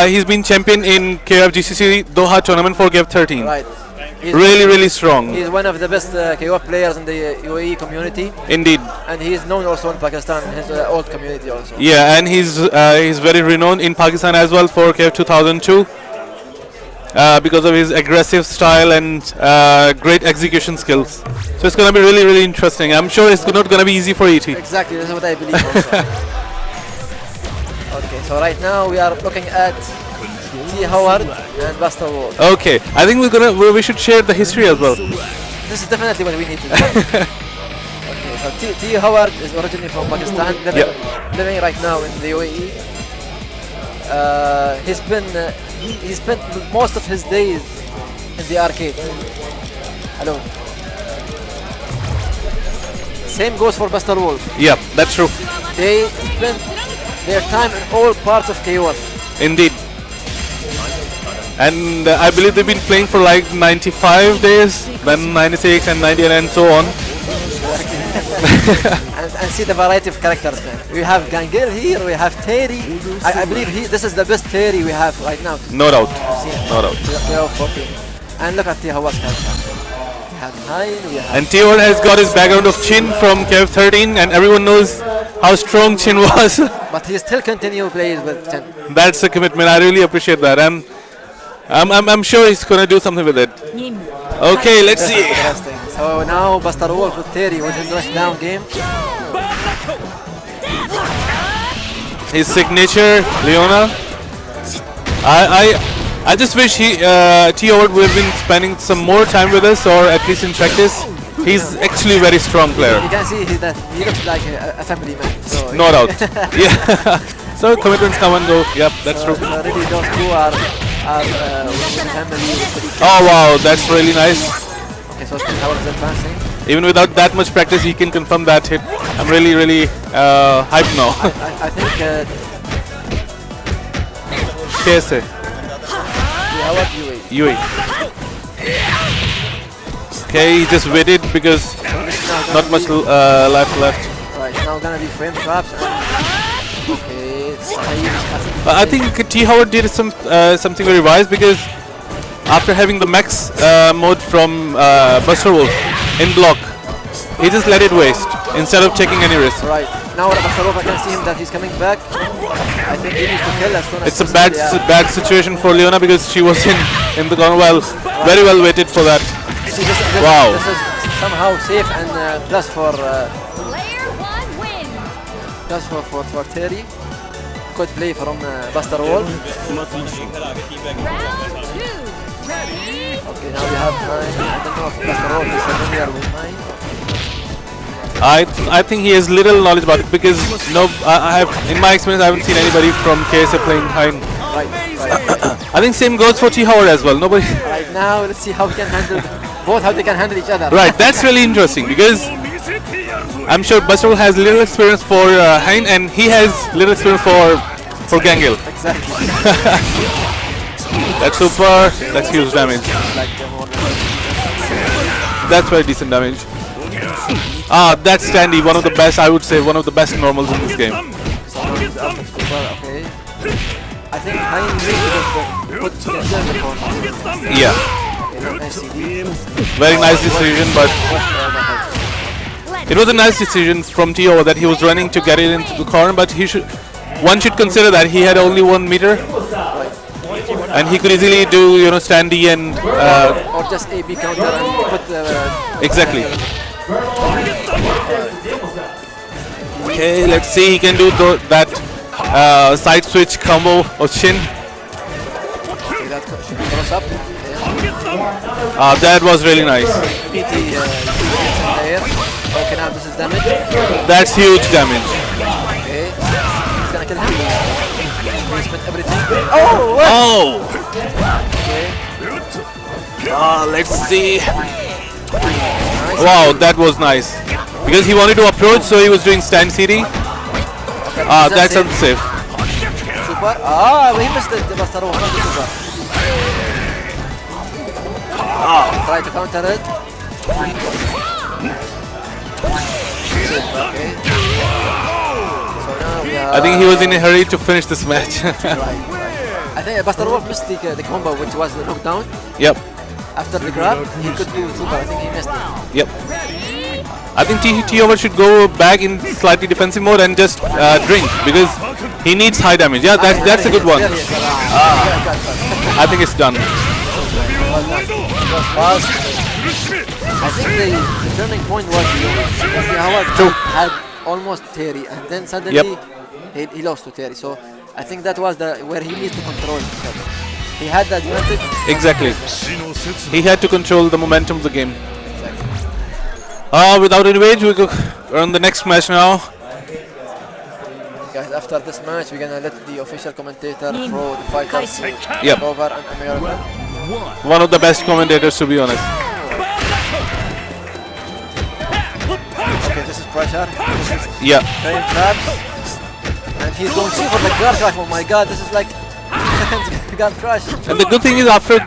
he's been champion in KFGCC Doha tournament for KF13. Right. Really strong. He's one of the best KOF players in the UAE community, Indeed. and he is known also in Pakistan, his old community also. Yeah, and he's very renowned in Pakistan as well for KF 2002 because of his aggressive style and great execution skills. So it's gonna be really interesting. I'm sure it's not gonna be easy for ET. Exactly, that's what I believe also. Okay, so right now we are looking at T. Howard and Buster Wolf. Okay, I think we should share the history as well. This is definitely what we need to do. Okay, so T. Howard is originally from Pakistan, living right now in the UAE. He spent most of his days in the arcade alone. Same goes for Buster Wolf. Yeah, that's true. They spent their time in all parts of KOF. Indeed. And I believe they've been playing for like 95 days, then 96 and 98 and so on. and see the variety of characters, man. We have Gangil here, we have Terry. I believe this is the best Terry we have right now. No doubt. No doubt. We have 14. And look at Tihawa's character. We have 9, we have... And T1 has got his background of Chin from KOF13, and everyone knows how strong Chin was. But he still continue plays with Chin. That's a commitment. I really appreciate that. I'm sure he's gonna do something with it. Okay, let's see. Interesting. So now Buster Wolf with Terry with his rush down game. His signature, Leona. I just wish T-Howard would have been spending some more time with us, or at least in practice. He's actually a very strong player. You can see that he looks like a family man. So No doubt. Yeah. So commitments come and go. Yep, that's true. So really those two are family. Oh wow, that's really nice. Okay, so Howard is advancing. Even without that much practice, he can confirm that hit. I'm really hyped now. I think KSA. Howard UAE. UE. Okay, he just waited because not much life left. Right, now gonna be frame traps. Okay, I think T. Howard did something very wise, because after having the max mode from Buster Wolf in block, he just let it waste instead of taking any risk. Right, now Buster Wolf, I can see him that he's coming back. I think he needs to kill as soon as It's a possible, bad situation for Leona, because she was in the corner. Well, very well waited for that. See, this Wow. This is somehow safe, and plus for Player 1 wins. plus for Terry. Good play from Buster Wolf. Round 2. Ready? Okay, now we have 9. I don't know if Buster Wolf is familiar with 9. I think he has little knowledge about it, because I have, in my experience, I haven't seen anybody from KSA playing Hein. Right. I think same goes for T. Howard as well. Nobody. Right now, let's see how we can handle both. How they can handle each other. Right, that's really interesting, because I'm sure Buster Wolf has little experience for Hein, and he has little experience for Gangil. Exactly. That's super. That's huge damage. That's very decent damage. Ah, that's Standy, one of the best, I would say, one of the best normals in this game. Okay. I think Hein really put Gangil in the corner. Yeah. Very nice decision, but it was a nice decision from T.O. that he was running to get it into the corner, but one should consider that he had only 1 meter, and he could easily do, Standy and or just AB counter and put exactly. Okay, let's see, he can do that side switch combo of Shin. Okay, that cross up. That was really nice. PT there. Okay, now this is damage. That's huge damage. Okay, he's gonna kill him. He spent everything. Oh! What? Oh! Okay. Let's see. Wow, that was nice. Because he wanted to approach, so he was doing stand CD. That's unsafe. Super. He missed it. Buster Wolf, not the super. Try to counter it. Okay. So now we have... I think he was in a hurry to finish this match. Right. I think Buster Wolf missed the combo, which was the knockdown. Yep. After the grab, he could do super. I think he missed it. Yep. I think T-Over should go back in slightly defensive mode and just drink, because he needs high damage. Yeah, that's a good one. I think it's done. I think the turning point was Howard had almost Terry, and then suddenly he lost to Terry. So I think that was where he needs to control himself. He had the advantage. Exactly. He had to control the momentum of the game. Without any wage, we go on the next match now. Guys, after this match, we're gonna let the official commentator throw the fighters to Yep. over and America. One of the best commentators, to be honest. Okay, this is pressure. This is Yeah. frame traps. And he's going for the guard crash. Oh my god, this is like second guard crash. And the good thing is, after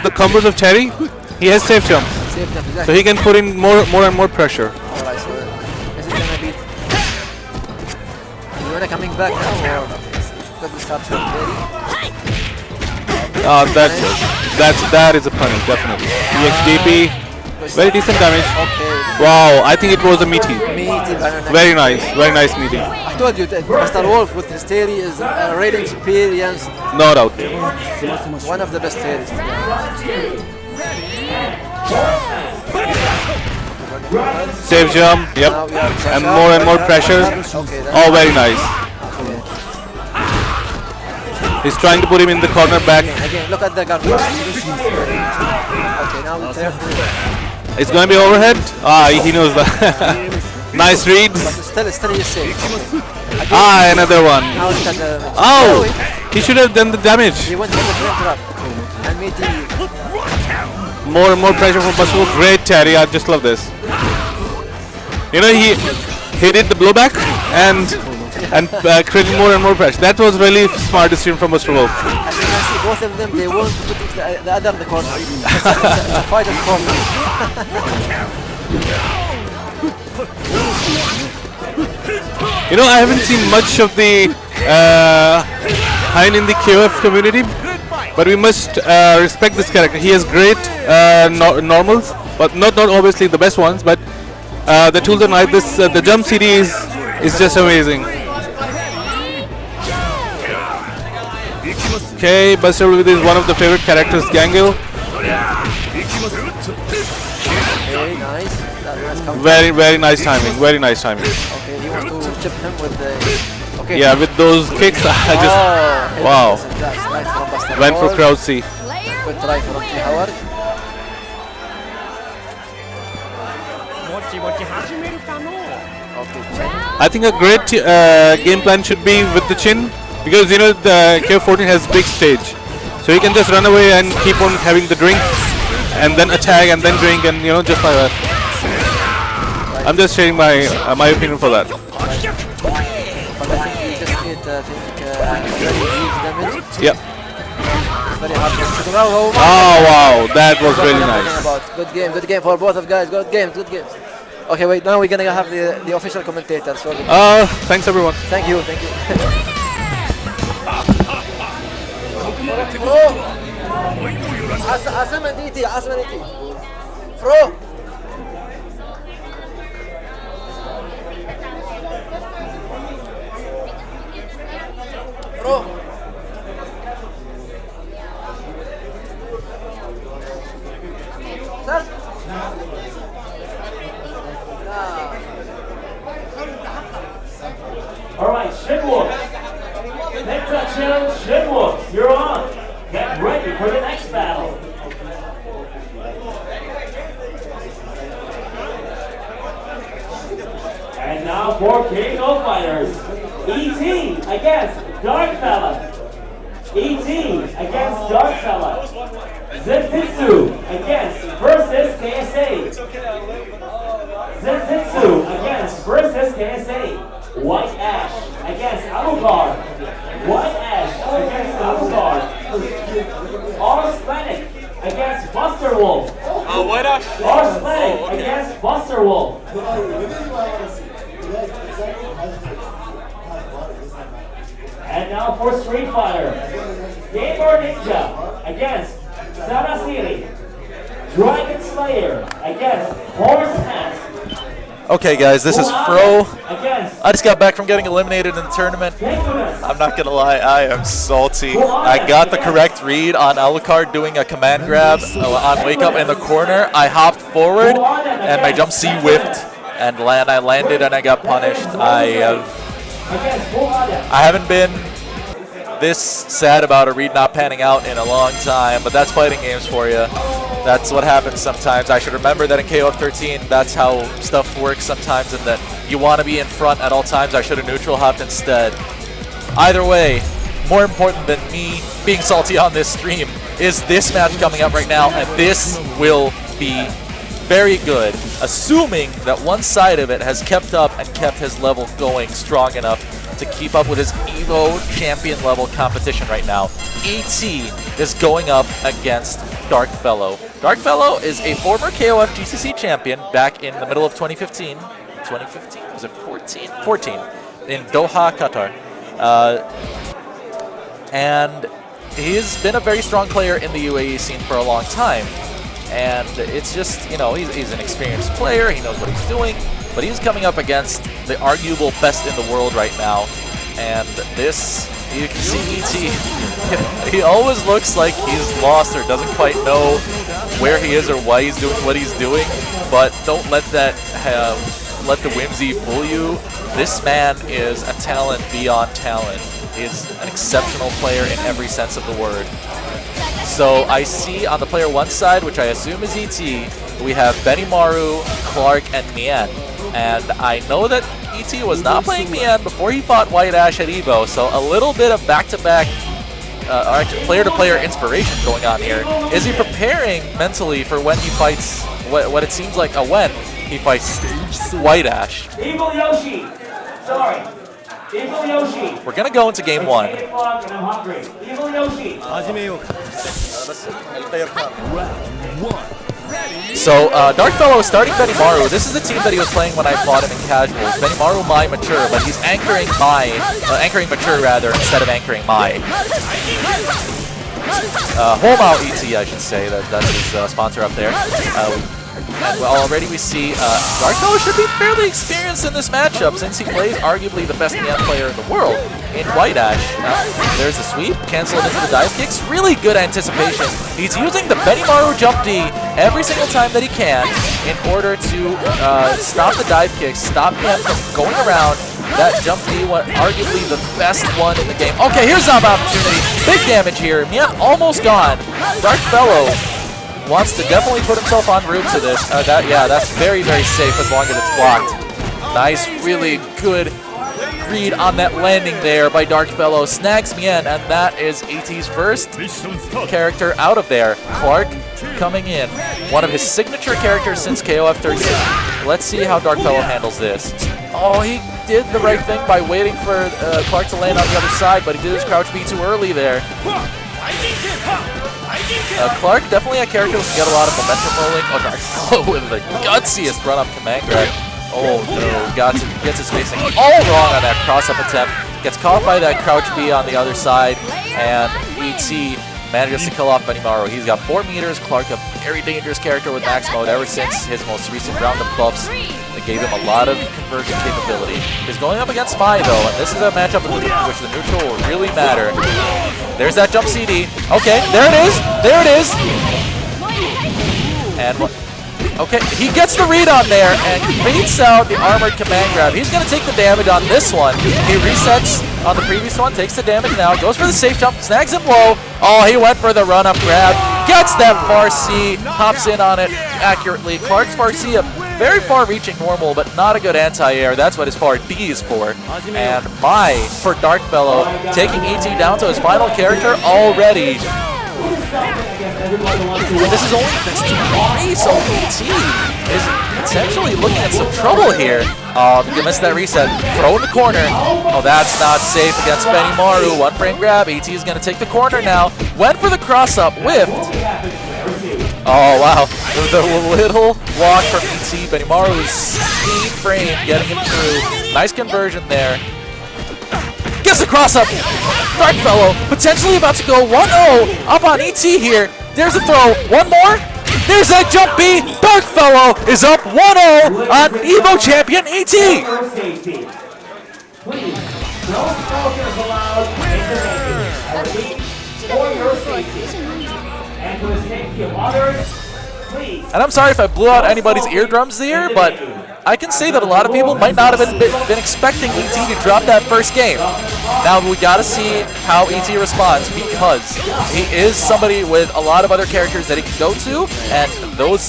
the combos of Terry, he has safe jump, Saved them, so exactly. he can put in more and more pressure. Alright, so Joanna coming back now, or got the start from Terry? That is a punish, definitely. EXDP, very decent damage. Okay. Wow, I think it was a meaty. Meaty banana. Very nice meaty. I told you that Mr. Wolf with his Terry is a raiding experience. No doubt. One of the best Terrys. Safe jump, yep. Now we have pressure. And more pressure. Okay, that's Oh, very nice. He's trying to put him in the corner back. Again, look at the gun. Okay, now we careful. It's going to be overhead. He knows that. Nice read. But still he's safe. Another one. Now look at the... Oh, he should have done the damage. He went for the frame trap. And Meaty... More and more pressure from Basul. Great Terry, I just love this. You know, he did the blowback and created more and more pressure. That was really smart decision from Mr. Wolf. As you can see, both of them, they want to put the other in the corner. It's a fight of corners. You know, I haven't seen much of the Hein in the KOF community, but we must respect this character. He has great normals, but not obviously the best ones, but the tools are nice. The jump CD is just amazing. Okay, Buster with is one of the favorite characters, Gangle. Very nice. That's counter. Very nice timing. Very nice timing. Okay, he wants to chip him with the... Okay. Yeah, with those kicks, I just wow. That's nice from Buster. Went for crowd C. Good try from Howard. Okay, Chen. I think a great game plan should be with the chin, because you know the KOF14 has big stage, so you can just run away and keep on having the drink, and then attack and then drink, and you know, just like that. I'm just sharing my my opinion for that. But I think he just hit very huge damage. Yep. Very hard to oh, Oh wow, that was really nice. Good game for both of guys. Good games. Okay, wait. Now we're gonna have the official commentator. So Thanks everyone. thank you. عاصم ديتي فرو All right, Shinwolf. Next up, challenge, Shinwolf. You're on. Get ready for the next battle. And now for KO fighters. ET against Darkfella. ET against Darkfella. Zenjutsu against versus KSA. Zenjutsu against versus KSA. White Ash against Alucard. White Ash against Alucard. Arsenic against Buster Wolf. White Ash. Arsenic against Buster Wolf. And now for Street Fighter. Gamer Ninja against Sarasiri. Dragon Slayer against Horse Mask. Okay, guys, this is Fro. Against I just got back from getting eliminated in the tournament. I'm not gonna lie, I am salty. I got the correct read on Alucard doing a command grab on wake up in the corner. I hopped forward and my jump C whiffed and I landed and I got punished. I haven't been this sad about a read not panning out in a long time, but that's fighting games for you. That's what happens sometimes. I should remember that in KOF13, that's how stuff works sometimes, and that you want to be in front at all times. I should have neutral hopped instead. Either way, more important than me being salty on this stream is this match coming up right now, and this will be very good, assuming that one side of it has kept up and kept his level going strong enough to keep up with his EVO champion level competition right now. ET is going up against Darkfellow. Darkfellow is a former KOF GCC champion back in the middle of 2015. 2015? Was it 14? 14. in Doha, Qatar. And he's been a very strong player in the UAE scene for a long time. And it's just, you know, he's an experienced player, he knows what he's doing, but he's coming up against the arguable best in the world right now. And this, you can see ET, he always looks like he's lost or doesn't quite know where he is or why he's doing what he's doing, but don't let that let the whimsy fool you. This man is a talent beyond talent. He's an exceptional player in every sense of the word. So I see on the player 1 side, which I assume is ET, we have Benimaru, Clark, and Mien. And I know that ET was not playing Mien before he fought White Ash at EVO, so a little bit of back-to-back player-to-player inspiration going on here. Is he preparing mentally for when he fights what it seems like when he fights White Ash? Evil Yoshi! Sorry. Evil Yoshi! We're going to go into game 1. It's 8 o'clock and I'm hungry. Evil Yoshi! So, Darkfellow starting Benimaru. This is the team that he was playing when I fought him in casuals. Benimaru, Mai, Mature, but he's anchoring Mature rather, instead of anchoring Mai. Homao ET, I should say, that's his sponsor up there. And already we see Darkfellow should be fairly experienced in this matchup since he plays arguably the best Mien player in the world in White Ash. There's the sweep, cancel it into the dive kicks. Really good anticipation. He's using the Benimaru jump D every single time that he can in order to stop the dive kicks, stop him from going around. That jump D was arguably the best one in the game. Okay, here's an opportunity. Big damage here. Mien almost gone. Darkfellow wants to definitely put himself en route to this. Yeah, that's very, very safe as long as it's blocked. Nice, really good read on that landing there by Darkfellow. Snags Mien, and that is ET's first character out of there. Clark coming in. One of his signature characters since KOF14. Let's see how Darkfellow handles this. Oh, he did the right thing by waiting for Clark to land on the other side, but he did his crouch B too early there. Clark, definitely a character who can get a lot of momentum rolling. Oh, Darkfellow with the gutsiest run-up command grab. Oh no, gets his spacing all wrong on that cross-up attempt. Gets caught by that crouch B on the other side, and ET manages to kill off Benimaru. He's got 4 meters. Clark, a very dangerous character with max mode ever since his most recent round of buffs. They gave him a lot of conversion capability. He's going up against Mai though, and this is a matchup in which the neutral will really matter. There's that jump CD. Okay, there it is. There it is. And okay, he gets the read on there and baits out the armored command grab. He's going to take the damage on this one. He resets on the previous one, takes the damage now, goes for the safe jump, snags him low. Oh, he went for the run-up grab. Gets that far C, hops in on it accurately. Clark's far C, a very far-reaching normal, but not a good anti-air. That's what his far D is for. And Mai for Darkfellow, taking ET down to his final character already. This is only this 2-3, so ET is potentially looking at some trouble here. You missed that reset. Throw in the corner. Oh, that's not safe against Benimaru. 1-frame grab. ET is going to take the corner now. Went for the cross-up. Whiffed. Oh, wow. The little walk from ET. Benimaru's speed frame getting him through. Nice conversion there. Gets the cross-up. Darkfellow potentially about to go 1-0 up on ET here. There's a throw. One more. There's that jump B. Darkfellow is up 1-0 on EVO champion ET. Please, no smokers allowed in the venue. For your safety and for the safety of others, please. And I'm sorry if I blew out anybody's eardrums there, but I can say that a lot of people might not have been expecting ET to drop that first game. Now we gotta see how ET responds because he is somebody with a lot of other characters that he can go to, and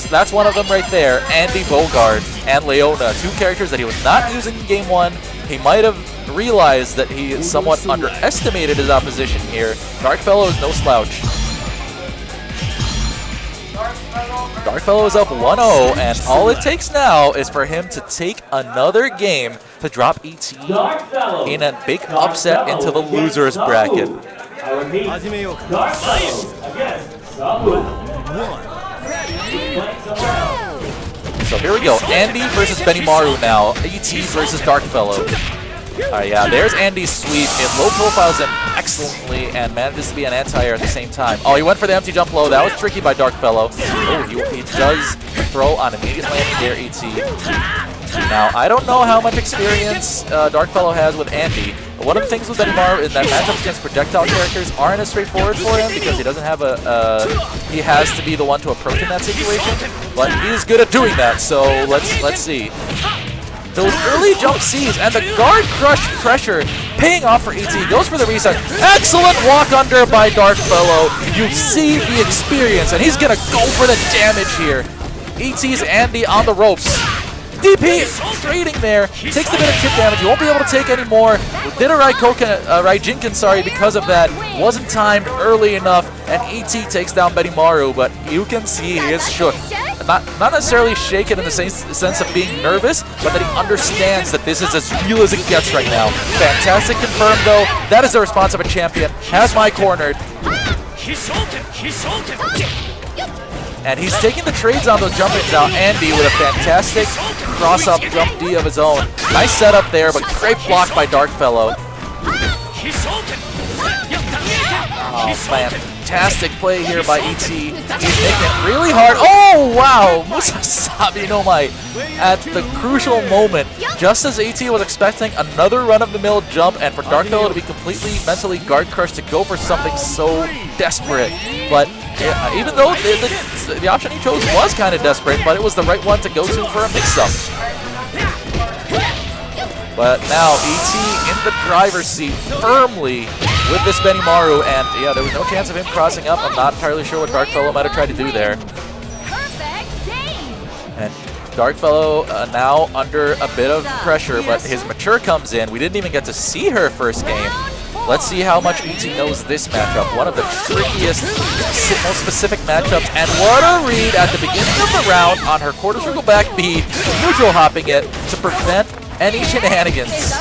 that's one of them right there. Andy Bogard and Leona, 2 characters that he was not using in game 1. He might have realized that he somewhat underestimated his opposition here. Darkfellow is no slouch. Darkfellow is up 1-0, and all it takes now is for him to take another game to drop ET in a big upset into the losers bracket. I repeat, Darkfellow against Sabu. So here we go, Andy versus Benimaru now, ET versus Darkfellow. Yeah, there's Andy's sweep. It low profiles him excellently and manages to be an anti-air at the same time. Oh, he went for the empty jump low. That was tricky by Darkfellow. Oh, he does throw on immediate landing there, ET. Now, I don't know how much experience Darkfellow has with Andy. But one of the things with Benimaru is that matchups against projectile characters aren't as straightforward for him because he doesn't have he has to be the one to approach in that situation. But he's good at doing that, so let's see. Those early jump C's and the guard crush pressure paying off for ET. Goes for the reset. Excellent walk under by Darkfellow. You see the experience, and he's going to go for the damage here. ET's Andy on the ropes. DP trading there. Takes the bit of chip damage. You won't be able to take any more. Did a Raijinkin, sorry, because of that. Wasn't timed early enough, and ET takes down Benimaru, but you can see he is shook. Not necessarily shaken in the sense of being nervous, but that he understands that this is as real as it gets right now. Fantastic confirmed, though. That is the response of a champion. Has my cornered. And he's taking the trades on those jump-ins now. Andy with a fantastic cross-up jump D of his own. Nice setup there, but great block by Darkfellow. Oh, fantastic play here by ET. He's making it really hard. Oh, wow! Musasabi no Mai at the crucial moment, just as ET was expecting another run-of-the-mill jump, and for Darkfellow to be completely mentally guard-crushed to go for something so desperate. But even though the option he chose was kind of desperate, but it was the right one to go to for a mix-up. But now ET in the driver's seat firmly with this Benimaru, and yeah, there was no chance of him crossing up. I'm not entirely sure what Darkfellow might have tried to do there. And Darkfellow now under a bit of pressure, but his mature comes in. We didn't even get to see her first game. Let's see how much ET knows this matchup. One of the trickiest, most specific matchups. And what a read at the beginning of the round on her quarter circle back B, neutral hopping it to prevent any shenanigans.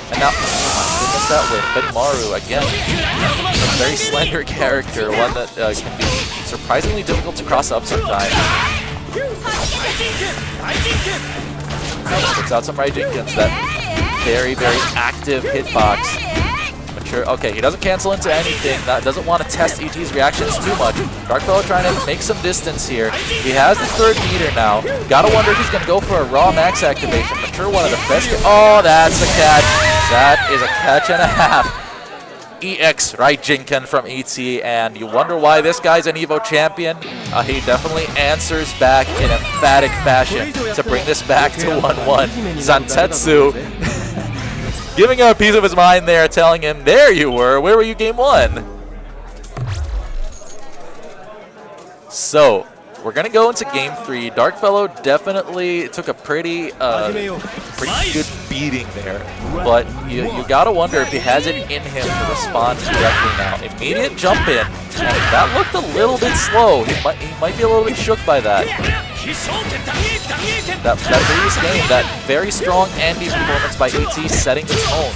And now, missed that with Benimaru again. A very slender character, one that can be surprisingly difficult to cross up sometimes. Puts out some Raijinkins, that very, very active hitbox. Okay, he doesn't cancel into anything. That doesn't want to test ET's reactions too much. Darkfellow trying to make some distance here. He has the third meter now. Gotta wonder if he's gonna go for a raw max activation. Mature, one of the best. Oh, that's the catch. That is a catch and a half. EX Raijinkin from ET, and you wonder why this guy's an EVO champion. He definitely answers back in emphatic fashion to bring this back to 1-1. Zantetsu giving him a piece of his mind there, telling him, there you were, where were you game 1? So, we're going to go into game 3. Darkfellow definitely took a pretty good beating there, but you got to wonder if he has it in him to respond correctly now. Immediate jump in, and that looked a little bit slow. He might be a little bit shook by that. That previous game, that very strong Andy performance by AT setting the tone.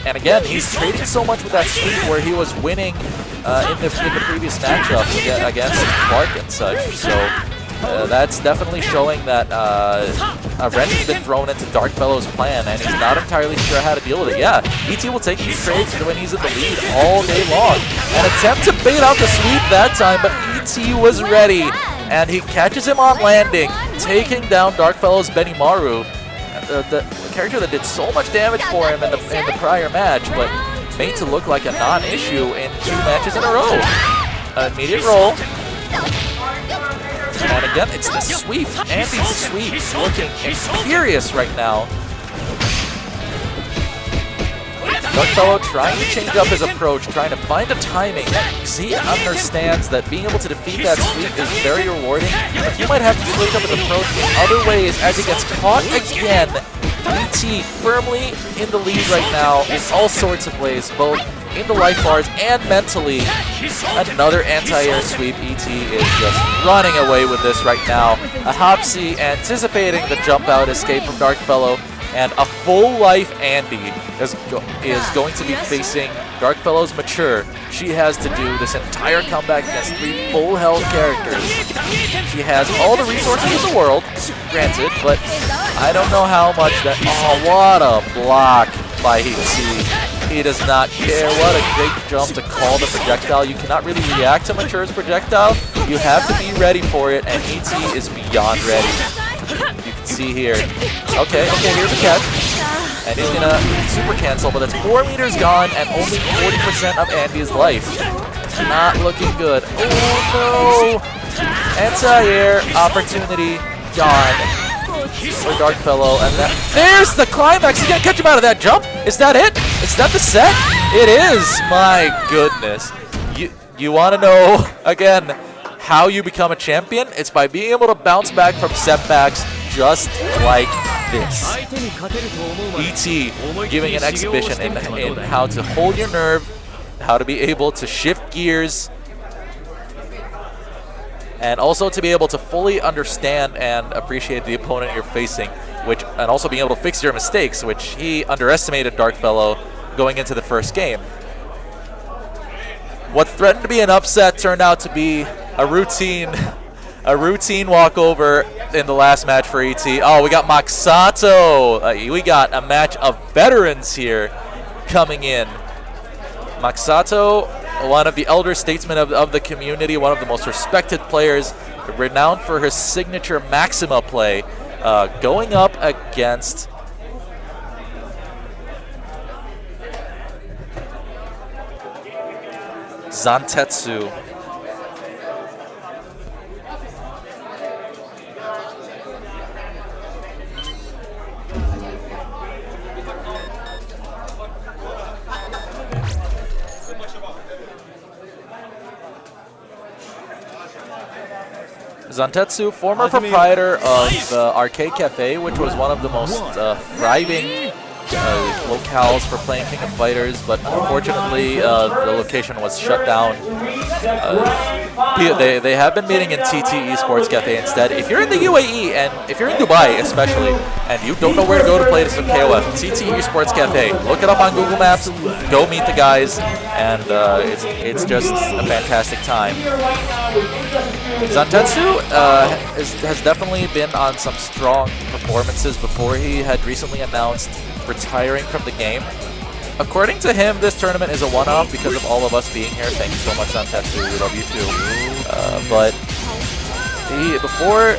And again, he's trading so much with that sweep where he was winning in the previous matchup against Clark and such. So that's definitely showing that a wrench has been thrown into Darkfellow's plan, and he's not entirely sure how to deal with it. Yeah, ET will take these trades when he's in the lead all day long. An attempt to bait out the sweep that time, but ET was ready. And he catches him on landing, taking down Darkfellow's Benimaru, the character that did so much damage for him in the prior match, but made to look like a non-issue in 2 matches in a row. An immediate roll. And again, it's the sweep. Andy's sweep looking imperious right now. Darkfellow trying to change up his approach, trying to find a timing. He understands that being able to defeat that sweep is very rewarding, but he might have to switch up his approach in other ways as he gets caught again. ET firmly in the lead right now in all sorts of ways, both in the life bars and mentally. Another anti-air sweep. ET is just running away with this right now. A Hopsy anticipating the jump out escape from Darkfellow. And a full life Andy is going to be facing Darkfellow's mature. She has to do this entire comeback against 3 full health characters. She has all the resources in the world, granted, but I don't know how much that... Oh, what a block by HT. He does not care. What a great jump to call the projectile. You cannot really react to Mature's projectile. You have to be ready for it, and ET is beyond ready. You can see here. Okay, here's the catch. And he's gonna super cancel, but that's 4 meters gone and only 40% of Andy's life. Not looking good. Oh no! Anti-air opportunity gone for Darkfellow, and there's the climax. He's gonna catch him out of that jump. Is that it? Is that the set? It is. My goodness. You want to know again how you become a champion? It's by being able to bounce back from setbacks just like this. ET giving an exhibition in how to hold your nerve, how to be able to shift gears, and also to be able to fully understand and appreciate the opponent you're facing, and also being able to fix your mistakes, which he underestimated Darkfellow going into the first game. What threatened to be an upset turned out to be a routine walkover in the last match for ET. Oh, we got Maxato. We got a match of veterans here coming in. Maxato, one of the elder statesmen of the community, one of the most respected players, renowned for his signature Maxima play, going up against Zantetsu. Zantetsu, former proprietor of Arcade Cafe, which was one of the most thriving locales for playing King of Fighters, but unfortunately the location was shut down. They have been meeting in TT Esports Cafe instead. If you're in the UAE, and if you're in Dubai especially, and you don't know where to go to play some KOF, TT Esports Cafe, look it up on Google Maps, go meet the guys, and it's just a fantastic time. Zantetsu has definitely been on some strong performances before. He had recently announced retiring from the game. According to him, this tournament is a one-off because of all of us being here. Thank you so much, Zantetsu. We love you too. But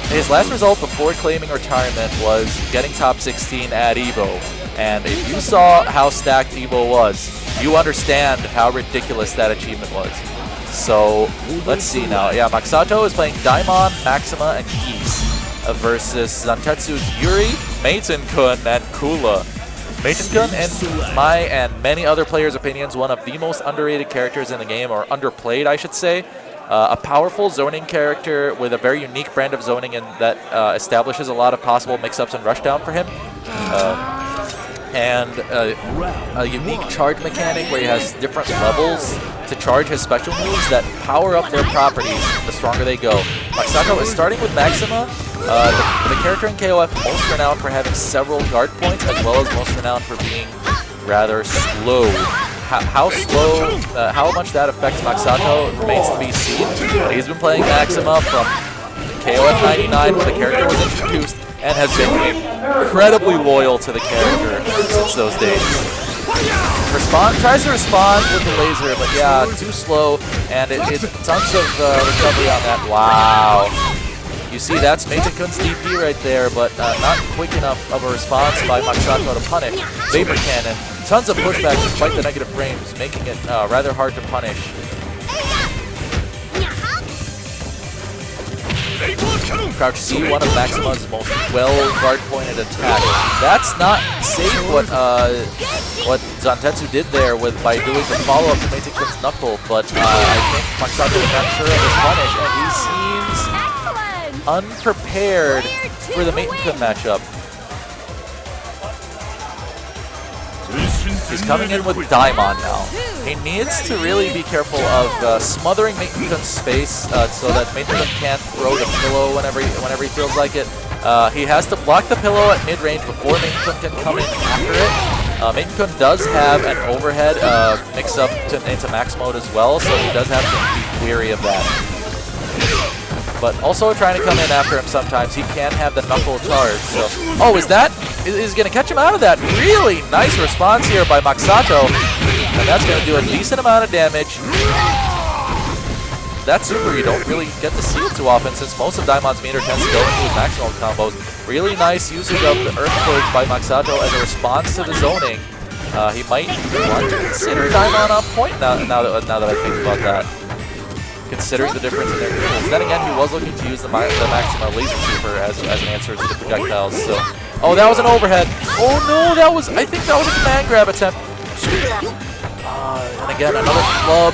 his last result before claiming retirement was getting top 16 at EVO. And if you saw how stacked EVO was, you understand how ridiculous that achievement was. So let's see now. Yeah, Maxato is playing Daimon, Maxima, and Geese versus Zantetsu's Yuri, Maiten-kun, and Kula. Maiten-kun, in my and many other players' opinions, one of the most underrated characters in the game, or underplayed, I should say. A powerful zoning character with a very unique brand of zoning and that establishes a lot of possible mix-ups and rushdown for him. And a unique charge mechanic where he has different levels to charge his special moves that power up their properties the stronger they go. Maxato is starting with Maxima, the character in KOF most renowned for having several guard points, as well as most renowned for being rather slow. How slow, how much that affects Maxato remains to be seen. He's been playing Maxima from KOF 99 when the character was introduced, and has been incredibly loyal to the character since those days. Tries to respond with the laser, but yeah, too slow, and it's tons of recovery on that. Wow. You see, that's Maiten-kun's DP right there, but not quick enough of a response by Maxato to punish. Vapor Cannon, tons of pushback despite the negative frames, making it rather hard to punish. Crouch C, one of Maxima's most well-guard-pointed attacks. That's not safe what Zantetsu did there by doing the follow-up to Maiten-kun's knuckle, but I think Maxato is not sure of his punish, and he seems unprepared for the Maiten-kun matchup. He's coming in with Daimon now. He needs to really be careful of smothering Maiten-kun's space so that Maiten-kun can't throw the pillow whenever he feels like it. He has to block the pillow at mid-range before Maiten-kun can come in after it. Maiden-kun does have an overhead mix up into max mode as well, so he does have to be wary of that. But also trying to come in after him sometimes, he can have the knuckle charge. So, oh, is going to catch him out of that? Really nice response here by Masato, and that's going to do a decent amount of damage. That super you don't really get to see it too often, since most of Daimon's meter tends to go into his maximum combos. Really nice usage of the Earthquake by Masato as a response to the zoning. He might want to consider Daimon on point now that I think about that, considering the difference in their tools. Then again, he was looking to use the Maxima Laser Super as an answer to the projectiles. So, oh, that was an overhead. Oh no, I think that was a command grab attempt. And again, another club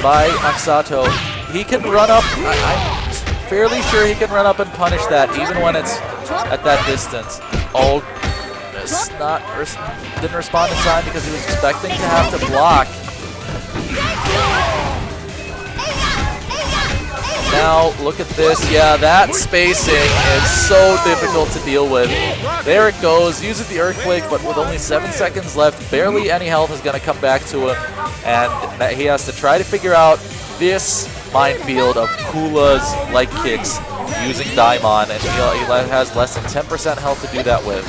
by Masato. He can run up. I'm fairly sure he can run up and punish that, even when it's at that distance. Oh, didn't respond in time because he was expecting to have to block. Now, look at this. Yeah, that spacing is so difficult to deal with. There it goes. Uses the Earthquake, but with only 7 seconds left, barely any health is going to come back to him. And he has to try to figure out this minefield of Kula's leg kicks using Daimon, and he has less than 10% health to do that with.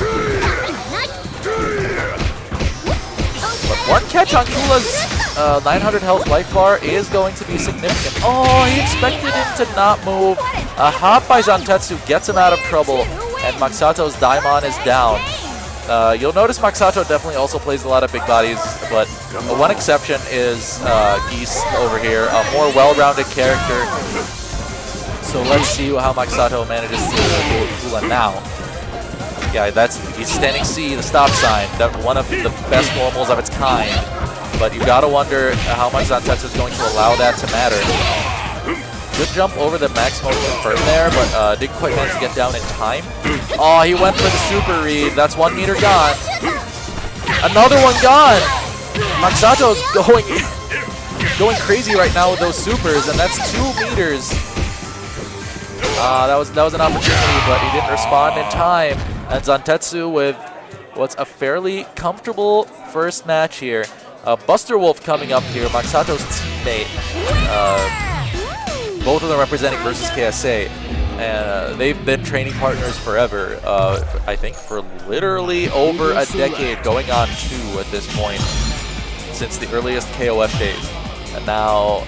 But one catch on Kula's 900 health life bar is going to be significant. Oh, he expected him to not move. A hop by Zantetsu gets him out of trouble, and Masato's Daimon is down. You'll notice Masato definitely also plays a lot of big bodies, but the one exception is Geese over here, a more well-rounded character. So let's see how Masato manages to deal with Kula now. Yeah, he's standing C, the stop sign, one of the best normals of its kind. But you gotta wonder how much Zantetsu is going to allow that to matter. Good jump over the max mode confirm there, but didn't quite manage to get down in time. Oh, he went for the super read. That's 1 meter gone. Another one gone. Masato's going crazy right now with those supers, and that's 2 meters. That was an opportunity, but he didn't respond in time. And Zantetsu with what's a fairly comfortable first match here. Buster Wolf coming up here, Masato's teammate. Both of them representing versus KSA, and they've been training partners forever. I think for literally over a decade, going on 2 at this point, since the earliest KOF days. And now,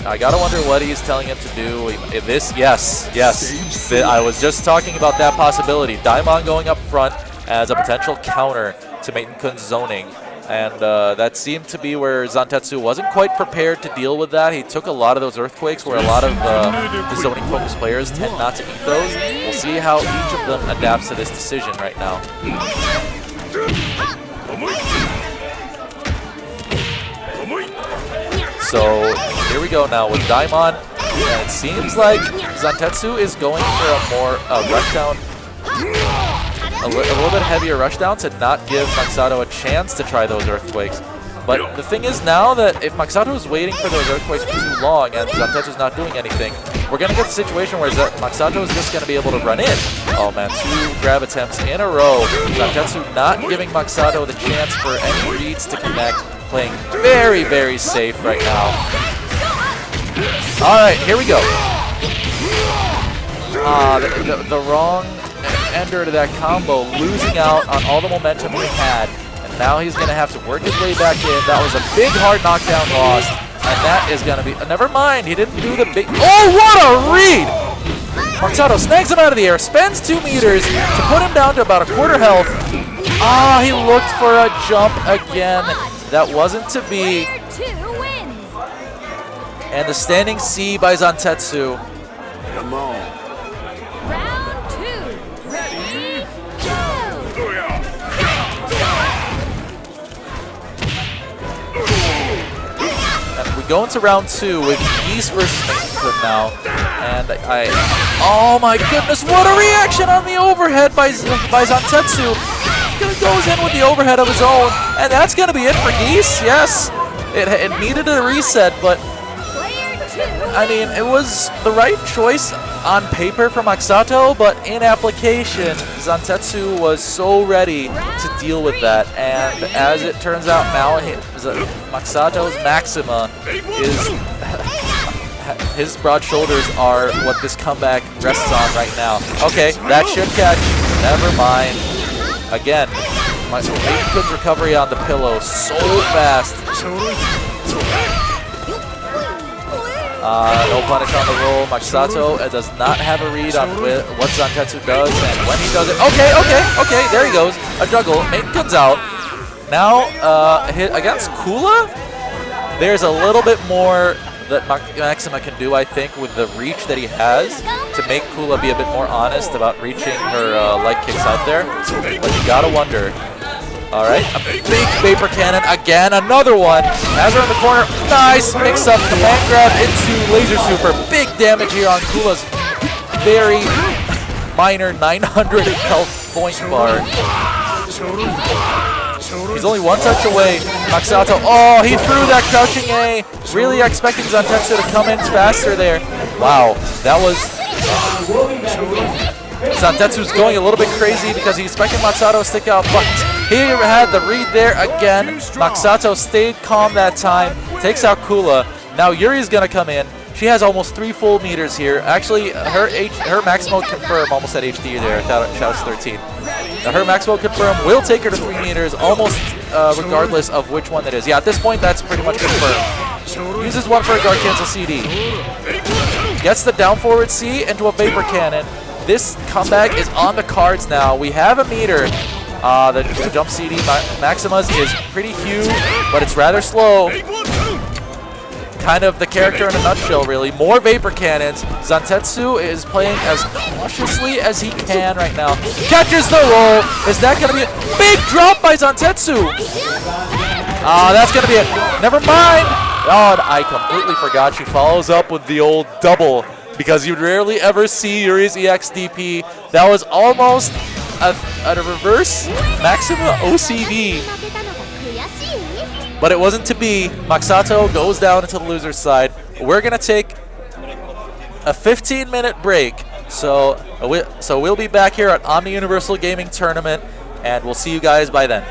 I gotta wonder what he's telling him to do. Yes. I was just talking about that possibility. Daimon going up front as a potential counter to Maiden-kun's zoning. And that seemed to be where Zantetsu wasn't quite prepared to deal with that. He took a lot of those Earthquakes where a lot of the zoning-focused players tend not to eat those. We'll see how each of them adapts to this decision right now. So here we go now with Daimon. And it seems like Zantetsu is going for a more rushdown. A little bit heavier rushdown to not give Masato a chance to try those Earthquakes. But the thing is now that if Masato is waiting for those Earthquakes for too long and Zantetsu's not doing anything, we're going to get the situation where Masato is just going to be able to run in. Oh man, 2 grab attempts in a row. Zantetsu not giving Masato the chance for any reads to connect, playing very, very safe right now. Alright, here we go. The wrong ender to that combo, losing out on all the momentum he had, and now he's going to have to work his way back in. That was a big hard knockdown loss, and that is going to be never mind, he didn't do the big what a read! Masato snags him out of the air, spends 2 meters to put him down to about a quarter health. He looked for a jump again. That wasn't to be. And the standing C by Zantetsu. Come on. Round 2. Ready? Go! And we go into round 2 with Geese versus Maiden-kun now. And oh my goodness, what a reaction on the overhead by Zantetsu. Goes in with the overhead of his own, and that's going to be it for Geese. Yes, it needed a reset, but I mean, it was the right choice on paper for Masato, but in application, Zantetsu was so ready to deal with that. And as it turns out now, Masato's Maxima is... his broad shoulders are what this comeback rests on right now. Okay, that should catch. Never mind. Again, Maiden's recovery on the pillow so fast. No punish on the roll. Masato does not have a read on what Zantetsu does, and when he does it, okay, there he goes. A juggle. Maiden's out. Now, hit against Kula, there's a little bit more that Maxima can do, I think, with the reach that he has to make Kula be a bit more honest about reaching her leg kicks out there. But you gotta wonder. Alright, a big Vapor Cannon again, another one. Has her in the corner. Nice mix up, command grab into Laser Super. Big damage here on Kula's very minor 900 health point bar. He's only one touch away. Masato, oh, he threw that crouching A. Really expecting Zantetsu to come in faster there. Wow, that was... Zantetsu's going a little bit crazy because he's expecting Masato to stick out, but he had the read there again. Masato stayed calm that time, takes out Kula. Now Yuri's gonna come in. She has almost 3 full meters here. Actually, her max mode confirm almost at HD there. Shouts 13. Now her max mode confirm will take her to 3 meters, almost regardless of which one that is. Yeah, at this point, that's pretty much confirmed. Uses one for a guard cancel CD. Gets the down forward C into a Vapor Cannon. This comeback is on the cards now. We have a meter. The jump CD Maxima's is pretty huge, but it's rather slow. Kind of the character in a nutshell, really. More Vapor Cannons. Zantetsu is playing as cautiously as he can right now. Catches the roll. Is that going to be a big drop by Zantetsu? That's going to be it. Never mind. Oh, I completely forgot she follows up with the old double because you'd rarely ever see Yuri's EX DP. That was almost a reverse Maxima OCV. But it wasn't to be. Masato goes down into the loser's side. We're going to take a 15-minute break. So we'll be back here at Omni Universal Gaming Tournament, and we'll see you guys by then.